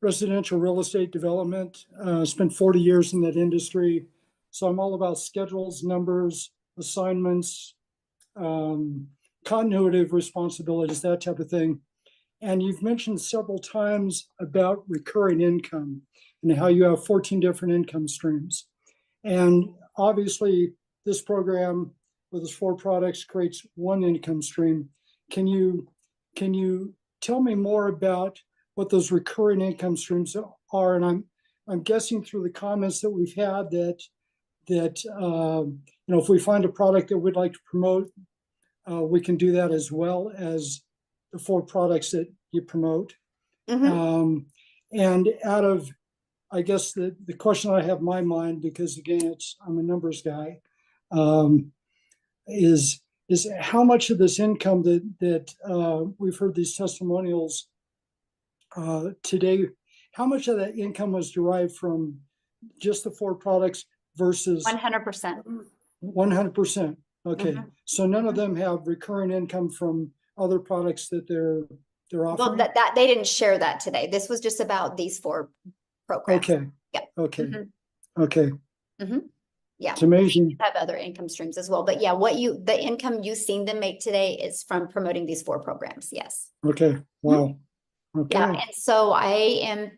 S15: residential real estate development. Spent 40 years in that industry. So I'm all about schedules, numbers, assignments, continuity of responsibilities, that type of thing. And you've mentioned several times about recurring income and how you have 14 different income streams. And obviously, this program with its 4 products creates one income stream. Can you tell me more about what those recurring income streams are? And I'm guessing through the comments that we've had that if we find a product that we'd like to promote, we can do that as well as the 4 products that you promote. And out of, I guess the question I have in my mind, because again, I'm a numbers guy, is how much of this income that we've heard these testimonials today, how much of that income was derived from just the 4 products versus
S1: 100%.
S15: 100%. Okay, so none of them have recurring income from other products that they're offering?
S1: Well, that they didn't share that today. This was just about these 4 programs.
S15: Okay.
S1: Yeah.
S15: Okay. Okay.
S1: Yeah.
S15: It's amazing.
S1: You have other income streams as well. But yeah, the income you've seen them make today is from promoting these 4 programs. Yes.
S15: Okay. Wow. Okay.
S1: Yeah. And so I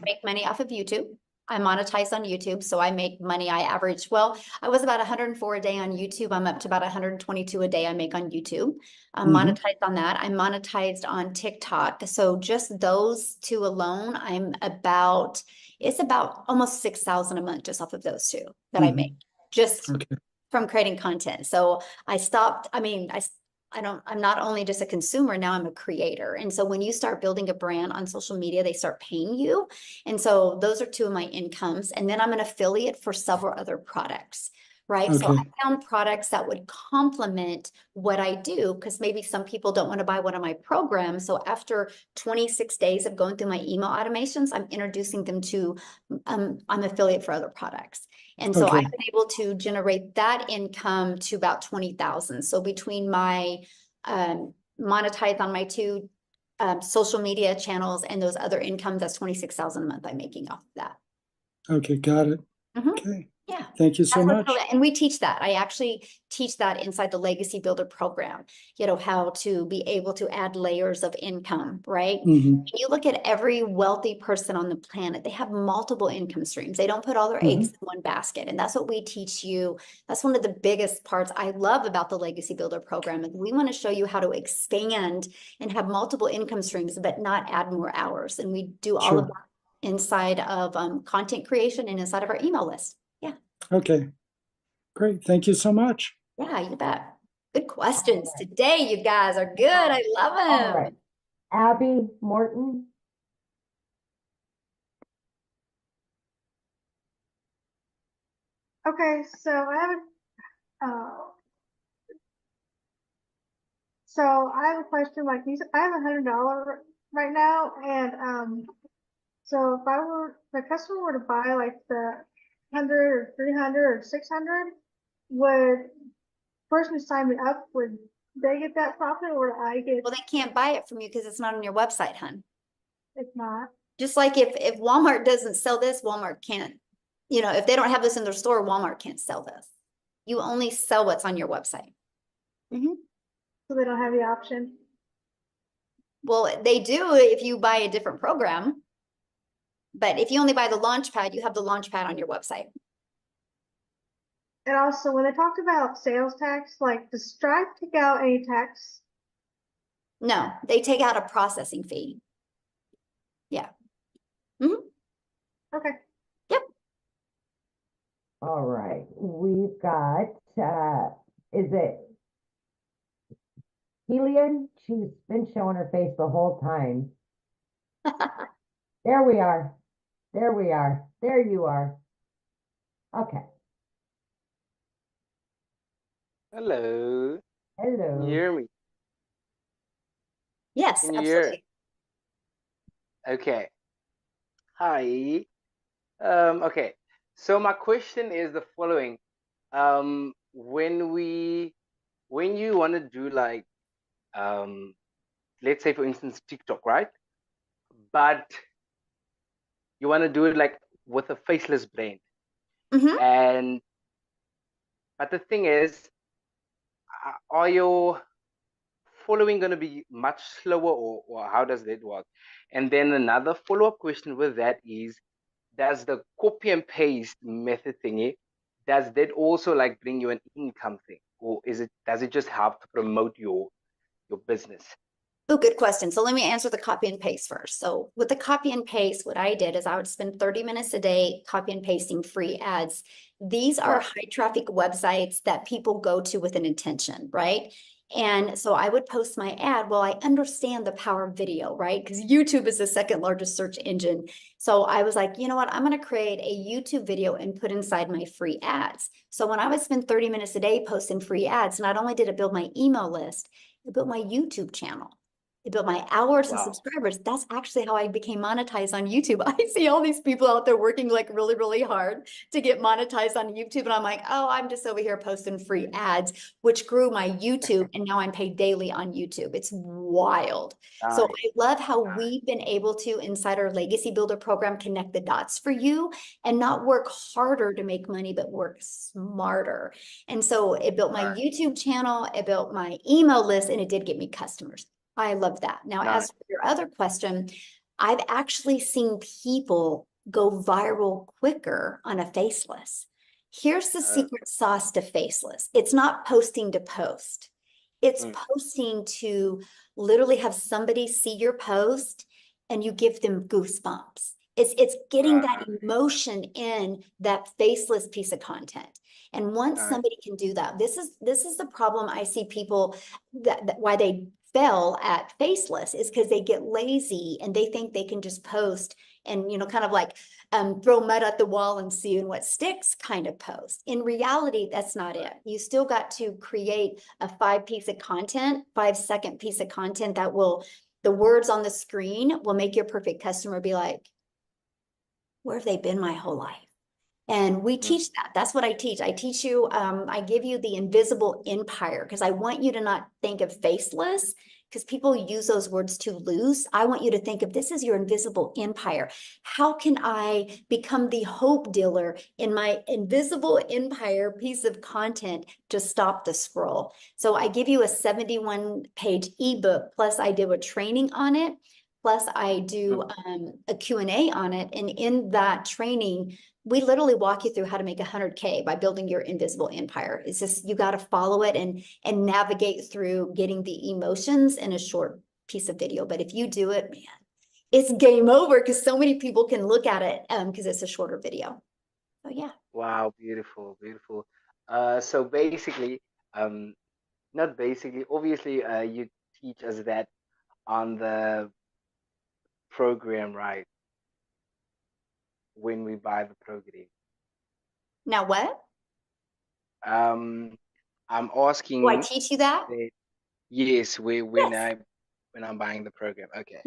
S1: make money off of YouTube. I monetize on YouTube. So I make money. I was about 104 a day on YouTube. I'm up to about 122 a day I make on YouTube. I'm monetized on that. I'm monetized on TikTok. So just those 2 alone, it's about almost 6,000 a month just off of those 2 that I make just from creating content. So I stopped. I'm not only just a consumer, now I'm a creator. And so when you start building a brand on social media, they start paying you. And so those are 2 of my incomes. And then I'm an affiliate for several other products, right? So I found products that would complement what I do, because maybe some people don't want to buy one of my programs. So after 26 days of going through my email automations, I'm introducing them to, I'm affiliate for other products. And so I've been able to generate that income to about 20,000. So between my monetize on my 2 social media channels and those other incomes, that's 26,000 a month I'm making off of that.
S15: Okay, got it. Okay.
S1: Yeah.
S15: Thank you so much.
S1: And we teach that. I actually teach that inside the Legacy Builder program, how to be able to add layers of income, right? And you look at every wealthy person on the planet, they have multiple income streams. They don't put all their eggs in one basket. And that's what we teach you. That's one of the biggest parts I love about the Legacy Builder program. And we want to show you how to expand and have multiple income streams, but not add more hours. And we do all of that inside of content creation and inside of our email list. Yeah.
S15: Okay. Great. Thank you so much.
S1: Yeah, you bet. Good questions today. You guys are good. I love them.
S5: All right. Abby Morton.
S16: Okay, so I have a question. Like these, I have $100 right now, and so if the customer were to buy like the 100 or 300 or 600, would person who signed me up, would they get that profit, or would I get?
S1: Well, they can't buy it from you because it's not on your website, hun.
S16: It's not.
S1: Just like if Walmart doesn't sell this, Walmart can't, if they don't have this in their store, Walmart can't sell this. You only sell what's on your website.
S16: So they don't have the option?
S1: Well, they do if you buy a different program. But if you only buy the Launchpad, you have the Launchpad on your website.
S16: And also, when they talked about sales tax, like, does Stripe take out any tax?
S1: No, they take out a processing fee. Yeah.
S16: Okay.
S1: Yep.
S5: All right. We've got, is it Helian? She's been showing her face the whole time. There we are. There we are. There you are. Okay.
S17: Hello.
S5: Hello.
S17: Can you hear me?
S1: Yes,
S17: Can you hear?
S1: absolutely.
S17: Okay. Hi. Okay. So my question is the following. When you want to do like, let's say for instance, TikTok, right? But you want to do it like with a faceless brand. And but the thing is, are your following going to be much slower, or how does that work? And then another follow-up question with that is, does the copy and paste method thingy, does that also like bring you an income thing, or does it just help to promote your business?
S1: Oh, good question. So let me answer the copy and paste first. So with the copy and paste, what I did is I would spend 30 minutes a day copy and pasting free ads. These are high traffic websites that people go to with an intention, right? And so I would post my ad. Well, I understand the power of video, right? Because YouTube is the second largest search engine. So I was like, you know what? I'm going to create a YouTube video and put inside my free ads. So when I would spend 30 minutes a day posting free ads, not only did it build my email list, it built my YouTube channel. It built my hours and subscribers. That's actually how I became monetized on YouTube. I see all these people out there working like really, really hard to get monetized on YouTube. And I'm like, oh, I'm just over here posting free ads, which grew my YouTube. And now I'm paid daily on YouTube. It's wild. So I love how we've been able to, inside our Legacy Builder program, connect the dots for you and not work harder to make money, but work smarter. And so it built my YouTube channel, it built my email list, and it did get me customers. I love that. Now, as for your other question, I've actually seen people go viral quicker on a faceless. Here's the secret sauce to faceless. It's not posting to post. It's posting to literally have somebody see your post and you give them goosebumps. It's getting that emotion in that faceless piece of content. And once somebody can do that, this is the problem I see people that why they fail at faceless is because they get lazy and they think they can just post and, you know, kind of like throw mud at the wall and see what sticks kind of post. In reality, that's not it. You still got to create a 5-second piece of content that will, the words on the screen will make your perfect customer be like, where have they been my whole life? And we teach that. That's what I teach. I teach you, I give you the invisible empire because I want you to not think of faceless because people use those words too loose. I want you to think of this as your invisible empire. How can I become the hope dealer in my invisible empire piece of content to stop the scroll? So I give you a 71-page ebook, plus I do a training on it. Plus I do a Q&A on it. And in that training, we literally walk you through how to make 100K by building your invisible empire. It's just, you got to follow it and navigate through getting the emotions in a short piece of video. But if you do it, man, it's game over because so many people can look at it because it's a shorter video. So yeah.
S17: Wow, beautiful, beautiful. So basically, not basically, obviously, you teach us that on the program, right? When we buy the program.
S1: Now what?
S17: I'm asking.
S1: Do I teach you that?
S17: Yes, when I'm buying the program. Okay.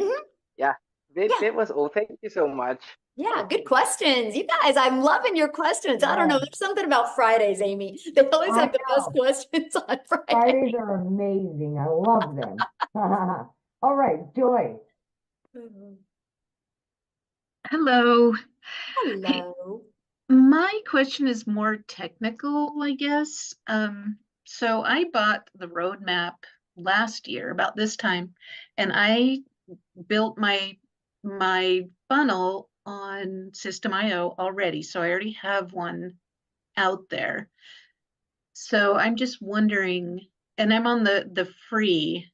S17: Yeah, that was all. Thank you so much.
S1: Yeah, good questions. You guys, I'm loving your questions. I don't know, there's something about Fridays, Amy. They always have the best questions on Fridays.
S5: Fridays are amazing. I love them. All right, Joy.
S18: Hello.
S1: Hello.
S18: My question is more technical, I guess. So I bought the roadmap last year about this time, and I built my funnel on System.io already. So I already have one out there. So I'm just wondering, and I'm on the free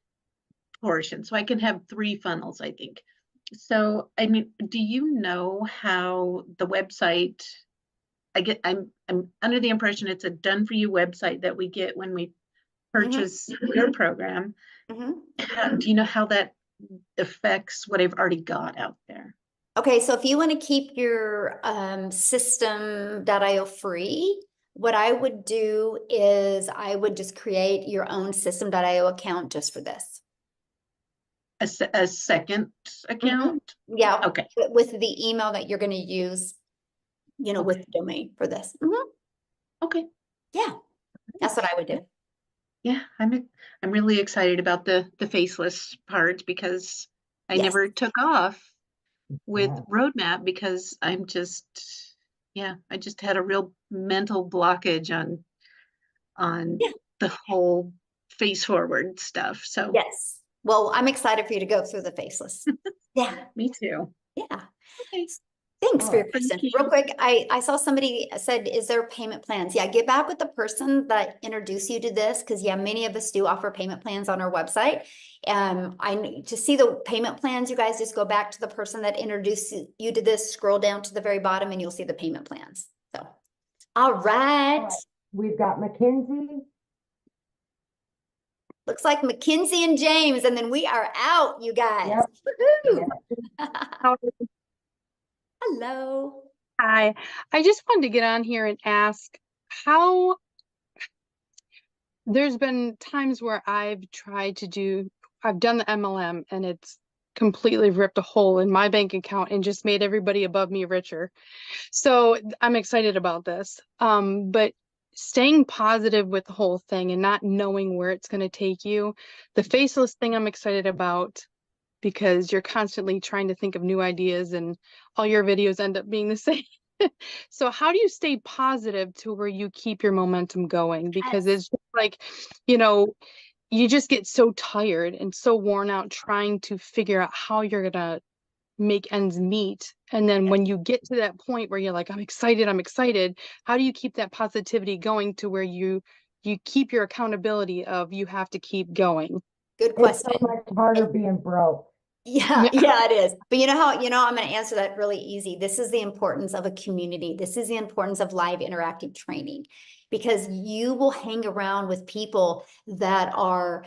S18: portion, so I can have 3 funnels, I think. So, I mean, do you know how the website, I'm under the impression it's a done for you website that we get when we purchase your program. Do you know how that affects what I've already got out there?
S1: Okay, so if you want to keep your System.io free, what I would do is I would just create your own System.io account just for this.
S18: a second account?
S1: Yeah.
S18: Okay.
S1: With the email that you're going to use, you know, with the domain for this.
S18: Okay.
S1: Yeah. That's what I would do.
S18: Yeah, I'm really excited about the faceless part because I
S1: Yes.
S18: never took off with
S5: Yeah.
S18: roadmap because I'm just, yeah, I just had a real mental blockage on
S1: Yeah.
S18: the whole face forward stuff. So
S1: Yes. Well, I'm excited for you to go through the faceless. Yeah.
S18: me too.
S1: Yeah.
S18: Okay.
S1: Thanks
S5: All
S1: for your
S5: right.
S1: question.
S18: Thank
S1: Real
S18: you.
S1: quick, I saw somebody said, is there payment plans? Yeah, get back with the person that introduced you to this, because yeah, many of us do offer payment plans on our website. To see the payment plans, you guys just go back to the person that introduced you to this, scroll down to the very bottom, and you'll see the payment plans. So, all right.
S5: We've got Mackenzie.
S1: Looks like Mackenzie and James, and then we are out, you guys.
S5: Yep.
S1: Woohoo! Hello.
S19: Hi, I just wanted to get on here and ask how there's been times where I've done the MLM and it's completely ripped a hole in my bank account and just made everybody above me richer. So I'm excited about this. But staying positive with the whole thing and not knowing where it's going to take you, the faceless thing I'm excited about, because you're constantly trying to think of new ideas and all your videos end up being the same. So how do you stay positive to where you keep your momentum going? Because it's just like, you just get so tired and so worn out trying to figure out how you're gonna make ends meet. And then when you get to that point where you're like, I'm excited, how do you keep that positivity going to where you keep your accountability of you have to keep going?
S1: Good
S5: It's
S1: question.
S5: so much harder being broke.
S1: Yeah, yeah, it is. But I'm going to answer that really easy. This is the importance of a community. This is the importance of live interactive training, because you will hang around with people that are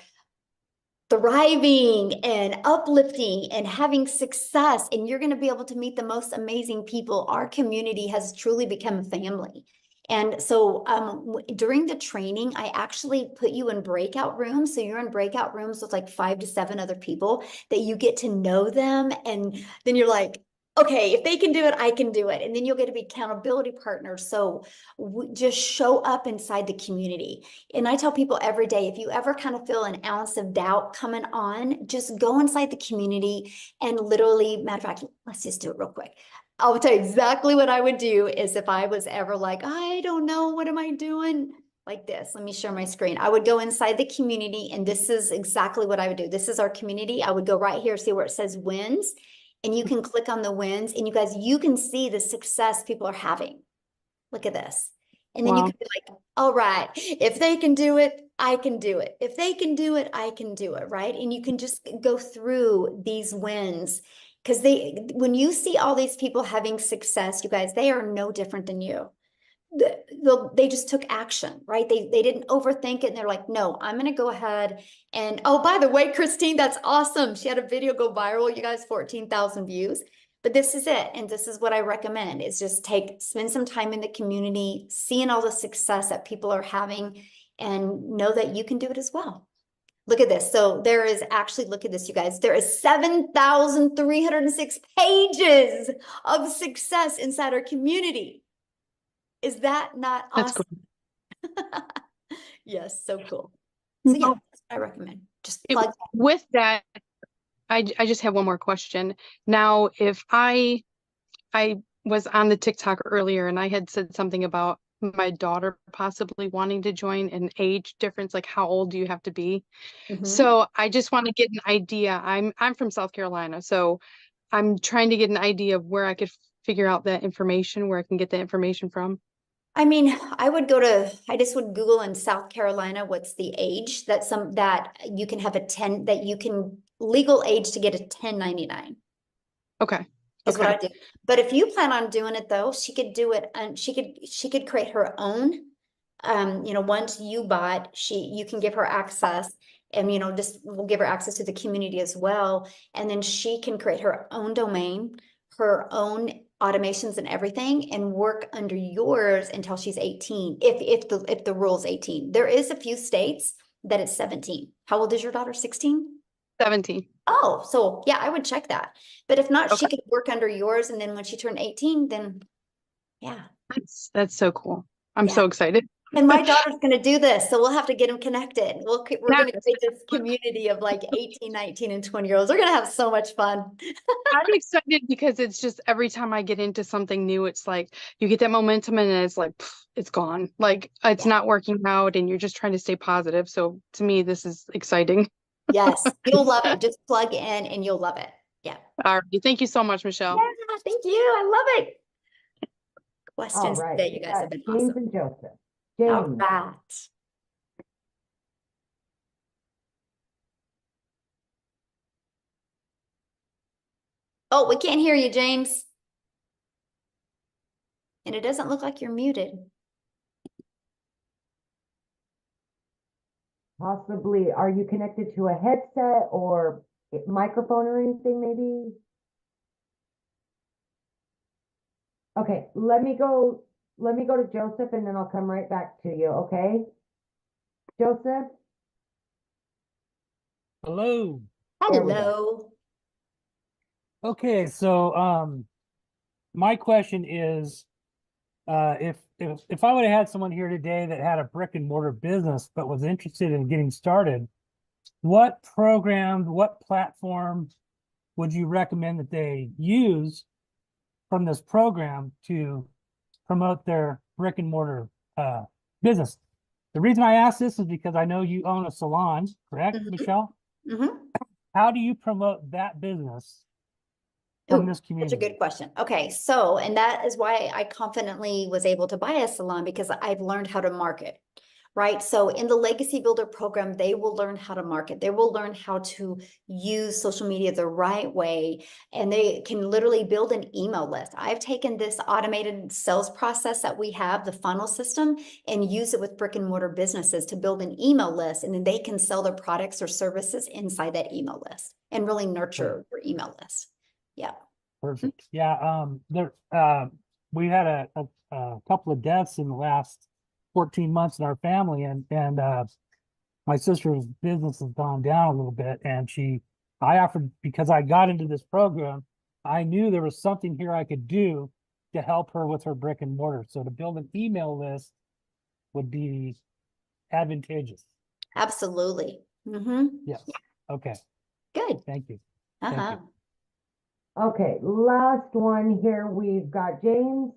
S1: thriving and uplifting and having success, and you're going to be able to meet the most amazing people. Our community has truly become a family. And so during the training, I actually put you in breakout rooms. So you're in breakout rooms with like 5 to 7 other people that you get to know them. And then you're like, okay, if they can do it, I can do it. And then you'll get to be accountability partners. So just show up inside the community. And I tell people every day, if you ever kind of feel an ounce of doubt coming on, just go inside the community and literally, matter of fact, let's just do it real quick. I'll tell you exactly what I would do is if I was ever like, I don't know, what am I doing? Like this, let me share my screen. I would go inside the community, and this is exactly what I would do. This is our community. I would go right here, see where it says wins, and you can click on the wins, and you guys, you can see the success people are having. Look at this. And then you can be like, all right, if they can do it, I can do it. If they can do it, I can do it, right? And you can just go through these wins, because when you see all these people having success, you guys, they are no different than you. They just took action, right? They didn't overthink it. And they're like, no, I'm going to go ahead. And oh, by the way, Christine, that's awesome. She had a video go viral, you guys, 14,000 views. But this is it. And this is what I recommend is just spend some time in the community, seeing all the success that people are having, and know that you can do it as well. Look at this. So there is actually, look at this, you guys, there is 7,306 pages of success inside our community. Is that not awesome?
S19: That's cool.
S1: Yes, so cool. So yeah, that's what I recommend. Just plug.
S19: With that, I just have one more question. Now, if I was on the TikTok earlier and I had said something about my daughter possibly wanting to join, an age difference, like how old do you have to be? So I just want to get an idea. I'm from South Carolina, so I'm trying to get an idea of where I could figure out that information, where I can get the information from.
S1: I mean, I just would Google in South Carolina, what's the age that you can have legal age to get a 1099.
S19: Okay.
S1: Is what I do. But if you plan on doing it though, she could do it, and she could create her own. Once you bought, you can give her access, and we'll give her access to the community as well. And then she can create her own domain, her own automations and everything, and work under yours until she's 18. If the rule's 18, there is a few states that it's 17. How old is your daughter? 16?
S19: 17.
S1: Oh, so yeah, I would check that. But if not, she
S19: Okay.
S1: could work under yours, and then when she turned 18, then yeah.
S19: That's so cool. I'm
S1: Yeah.
S19: so excited.
S1: And my daughter's going to do this, so we'll have to get them connected. We're going to
S19: Yes.
S1: create this community of like 18, 19, and 20-year-olds. We're going to have so much fun.
S19: I'm excited because it's just every time I get into something new, it's like you get that momentum and then it's like pff, it's gone. Like it's not working out and you're just trying to stay positive. So to me, this is exciting.
S1: Yes, you'll love it. Just plug in and you'll love it. Yeah.
S19: All right. Thank you so much, Michelle.
S1: Yeah, thank you. I love it.
S5: All
S1: Questions
S5: right,
S1: today,
S5: we
S1: you guys
S5: got
S1: have been
S5: James
S1: awesome.
S5: and Joseph.
S1: All
S5: James.
S1: right. Oh, we can't hear you, James. And it doesn't look like you're muted.
S5: Possibly, are you connected to a headset or microphone or anything maybe? Okay, let me go to Joseph and then I'll come right back to you, okay? Joseph?
S20: Hello.
S5: There we go.
S1: Hello.
S20: Okay, so my question is if I would have had someone here today that had a brick and mortar business but was interested in getting started, what program, what platform would you recommend that they use from this program to promote their brick and mortar business? The reason I ask this is because I know you own a salon, correct, Michelle?
S1: Mm-hmm.
S20: How do you promote that business from this
S1: Such a
S20: community?
S1: good question. Okay, so, and that is why I confidently was able to buy a salon, because I've learned how to market, right? So in the Legacy Builder program, they will learn how to market. They will learn how to use social media the right way, and they can literally build an email list. I've taken this automated sales process that we have, the funnel system, and use it with brick and mortar businesses to build an email list, and then they can sell their products or services inside that email list and really nurture your email list. Yeah.
S20: Perfect. Yeah. We had a couple of deaths in the last 14 months in our family, and my sister's business has gone down a little bit, and I offered, because I got into this program, I knew there was something here I could do to help her with her brick and mortar. So to build an email list would be advantageous.
S1: Absolutely. Mm-hmm.
S20: Yes. Okay.
S1: Good.
S20: Thank you.
S1: Uh-huh.
S20: Thank you.
S5: Okay, last one here. We've got James.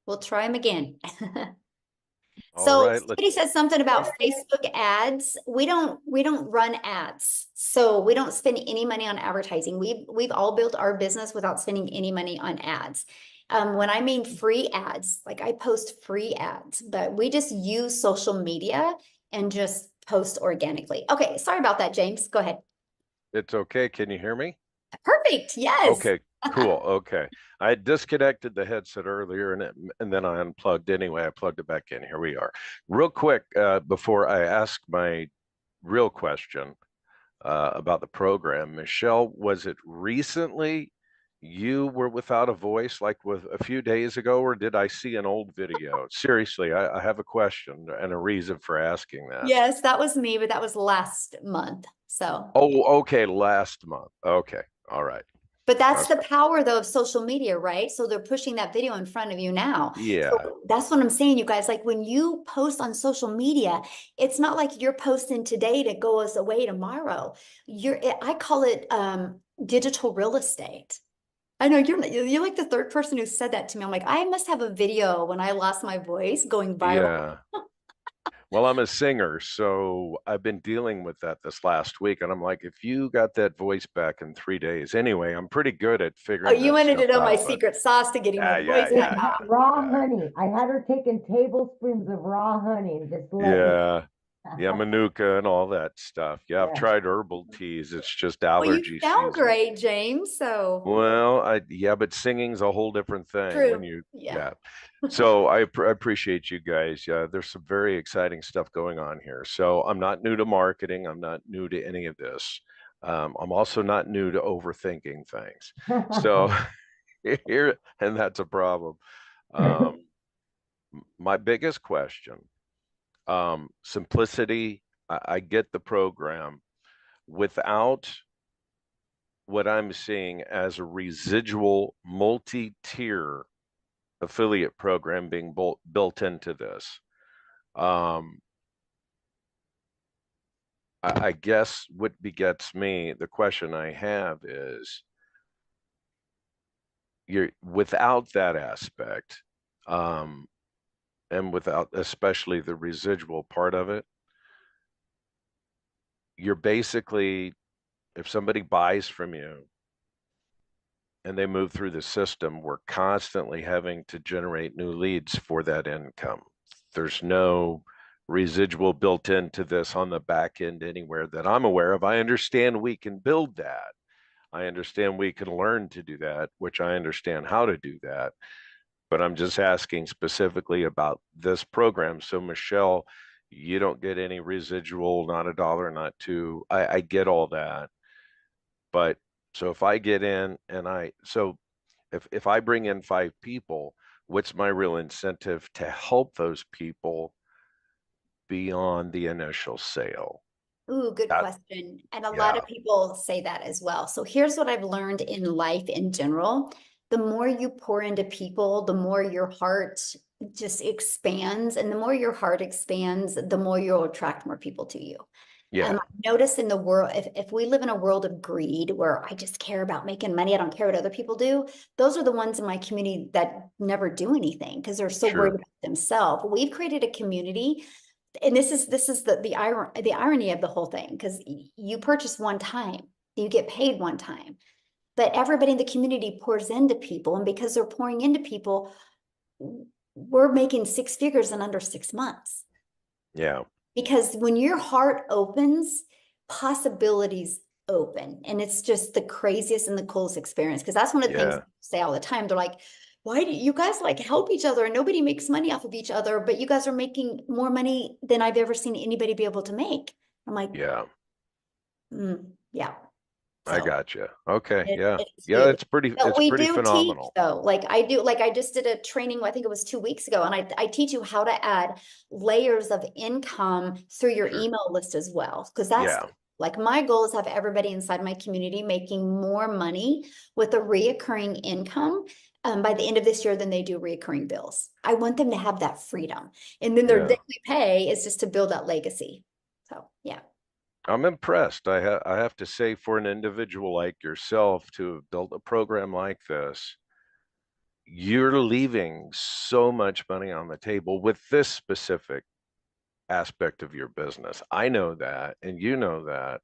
S1: We'll try them again.
S21: All
S1: So
S21: right,
S1: somebody said something about Facebook ads. We don't run ads. So we don't spend any money on advertising. We've all built our business without spending any money on ads. When I mean free ads, like I post free ads, but we just use social media and just post organically. Okay, sorry about that, James. Go ahead.
S21: It's okay. Can you hear me?
S1: Perfect. Yes.
S21: Okay, cool. Okay. I disconnected the headset earlier and then I unplugged anyway. I plugged it back in. Here we are. Real quick, before I ask my real question about the program, Michelle, was it recently you were without a voice, like with a few days ago, or did I see an old video? Seriously, I have a question and a reason for asking that.
S1: Yes, that was me, but that was last month. So.
S21: Oh, okay, last month. Okay, all right.
S1: But that's the power, though, of social media, right? So they're pushing that video in front of you now.
S21: Yeah.
S1: So that's what I'm saying, you guys. Like when you post on social media, it's not like you're posting today to go us away tomorrow. I call it digital real estate. I know you're like the third person who said that to me. I'm like, I must have a video when I lost my voice going viral.
S21: Yeah. Well, I'm a singer, so I've been dealing with that this last week. And I'm like, if you got that voice back in 3 days, anyway, I'm pretty good at
S1: Oh,
S21: figuring
S1: you
S21: that
S1: wanted to
S21: stuff
S1: know my
S21: out. But
S1: secret sauce to getting my voice
S21: yeah,
S1: back.
S5: Raw honey. I had her taking tablespoons of raw honey and just let
S21: yeah, Manuka and all that stuff. Yeah, I've
S5: Yeah.
S21: tried herbal teas. It's just
S1: Well, you
S21: allergy
S1: sound
S21: season.
S1: great, James. So
S21: Well, yeah, but singing's a whole different thing when
S1: true.
S21: you,
S1: Yeah.
S21: So I appreciate you guys. Yeah, there's some very exciting stuff going on here. So I'm not new to marketing. I'm not new to any of this. I'm also not new to overthinking things. So here, and that's a problem. My biggest question, simplicity. I get the program without what I'm seeing as a residual multi-tier affiliate program being built into this. I guess what begets me, the question I have is, you're without that aspect, and without especially the residual part of it, you're basically, if somebody buys from you and they move through the system, we're constantly having to generate new leads for that income. There's no residual built into this on the back end anywhere that I'm aware of. I understand we can build that. I understand we can learn to do that, which I understand how to do that. But I'm just asking specifically about this program. So Michelle, you don't get any residual, not $1, not $2. I get all that. But so if I get in and if I bring in 5 people, what's my real incentive to help those people beyond the initial sale?
S1: Ooh, good question. And a lot of people say that as well. So here's what I've learned in life in general. The more you pour into people, the more your heart just expands. And the more your heart expands, the more you'll attract more people to you.
S21: Yeah.
S1: I notice in the world, if we live in a world of greed where I just care about making money, I don't care what other people do, those are the ones in my community that never do anything because they're so worried about themselves. We've created a community, and this is the irony of the whole thing, because you purchase one time, you get paid one time, but everybody in the community pours into people, and because they're pouring into people, we're making 6 figures in under 6 months.
S21: Yeah.
S1: Because when your heart opens, possibilities open. And it's just the craziest and the coolest experience. Because that's one of the things people say all the time. They're like, why do you guys like help each other? And nobody makes money off of each other, but you guys are making more money than I've ever seen anybody be able to make. I'm like, yeah.
S21: I got you. Okay.
S1: It's
S21: It's
S1: we
S21: pretty
S1: do
S21: phenomenal.
S1: teach though. I just did a training, I think it was 2 weeks ago, and I teach you how to add layers of income through your email list as well. Because that's like my goal is to have everybody inside my community making more money with a reoccurring income by the end of this year than they do reoccurring bills. I want them to have that freedom. And then their daily pay is just to build that legacy. So yeah.
S21: I'm impressed. I have to say, for an individual like yourself to have built a program like this, you're leaving so much money on the table with this specific aspect of your business. I know that, and you know that,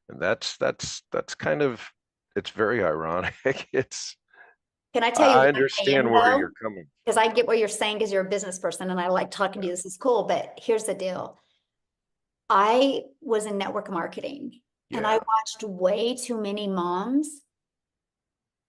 S21: and that's kind of, it's very ironic.
S1: Can I tell you
S21: I
S1: what
S21: understand
S1: I am,
S21: where
S1: though?
S21: you're coming from.
S1: Because I get what you're saying because you're a business person and I like talking to you. This is cool. But here's the deal. I was in network marketing and I watched way too many moms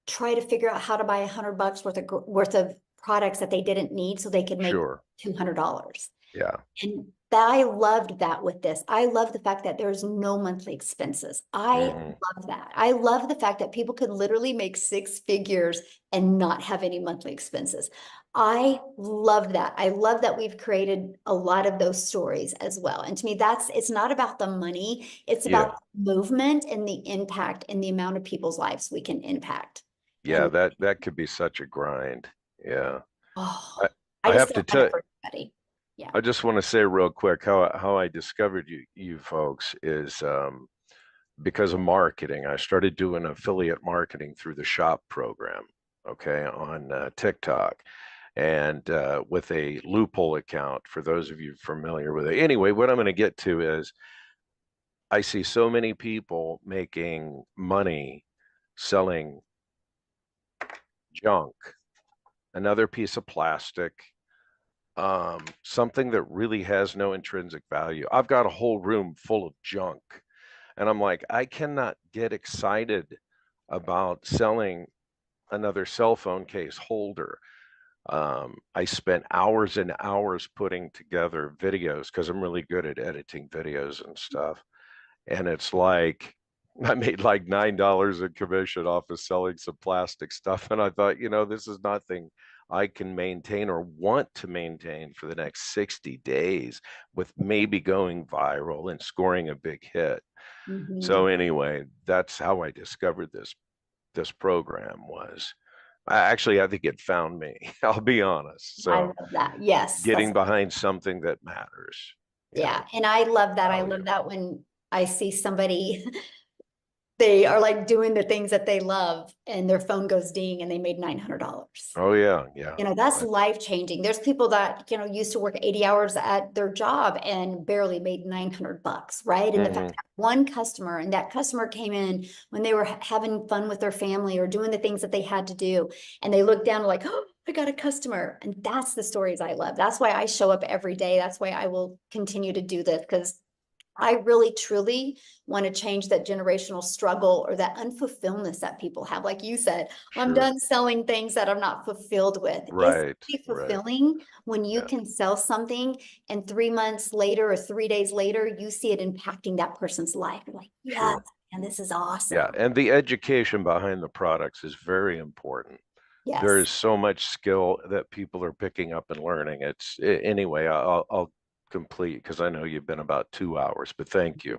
S1: try to figure out how to buy $100 worth of products that they didn't need so they could make $200.
S21: Yeah.
S1: And I loved that with this. I love the fact that there's no monthly expenses. I love that. I love the fact that people could literally make 6 figures and not have any monthly expenses. I love that. I love that we've created a lot of those stories as well. And to me, it's not about the money. It's about the movement and the impact and the amount of people's lives we can impact.
S21: Yeah, that could be such a grind. Yeah.
S1: Oh,
S21: I have to tell
S1: you. Yeah.
S21: I just want to say real quick how I discovered you folks is because of marketing. I started doing affiliate marketing through the shop program, okay, on TikTok, and with a loophole account for those of you familiar with it. Anyway, what I'm going to get to is I see so many people making money selling junk, another piece of plastic, something that really has no intrinsic value. I've got a whole room full of junk, and I'm like, I cannot get excited about selling another cell phone case holder. I spent hours and hours putting together videos because I'm really good at editing videos and stuff. And it's like, I made like $9 in commission off of selling some plastic stuff. And I thought, this is nothing I can maintain or want to maintain for the next 60 days with maybe going viral and scoring a big hit. So anyway, that's how I discovered this program was. I think it found me. I'll be honest.
S1: I
S21: So
S1: love that. Yes.
S21: getting behind something that matters.
S1: Yeah. And I love that. I love that when I see somebody, they are like doing the things that they love and their phone goes ding and they made $900.
S21: Oh yeah. Yeah.
S1: You know, that's life changing. There's people that, you know, used to work 80 hours at their job and barely made $900, right? And the fact that one customer, and that customer came in when they were having fun with their family or doing the things that they had to do. And they looked down like, oh, I got a customer. And that's the stories I love. That's why I show up every day. That's why I will continue to do this, because I really, truly want to change that generational struggle or that unfulfillment that people have. Like you said, I'm done selling things that I'm not fulfilled with.
S21: Right.
S1: It's fulfilling when you can sell something and 3 months later or 3 days later, you see it impacting that person's life. You're like, yes, and this is awesome.
S21: Yeah. And the education behind the products is very important.
S1: Yes.
S21: There is so much skill that people are picking up and learning. Anyway, I'll complete because I know you've been about 2 hours, but thank you.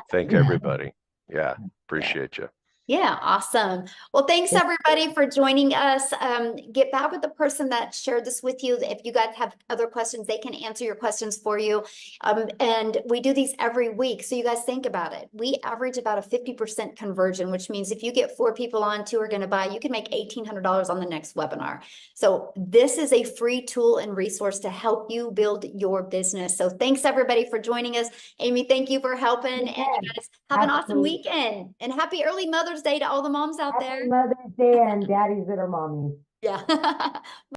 S21: Thank everybody. Yeah, appreciate you.
S1: Yeah, awesome. Well, thanks everybody for joining us. Get back with the person that shared this with you. If you guys have other questions, they can answer your questions for you. And we do these every week. So you guys think about it. We average about a 50% conversion, which means if you get 4 people on, 2 are going to buy, you can make $1,800 on the next webinar. So this is a free tool and resource to help you build your business. So thanks everybody for joining us. Amy, thank you for helping. And you guys have an awesome weekend and happy early Mother's Day to all the moms out there.
S5: Happy Mother's Day and daddies that are mommies.
S1: Yeah.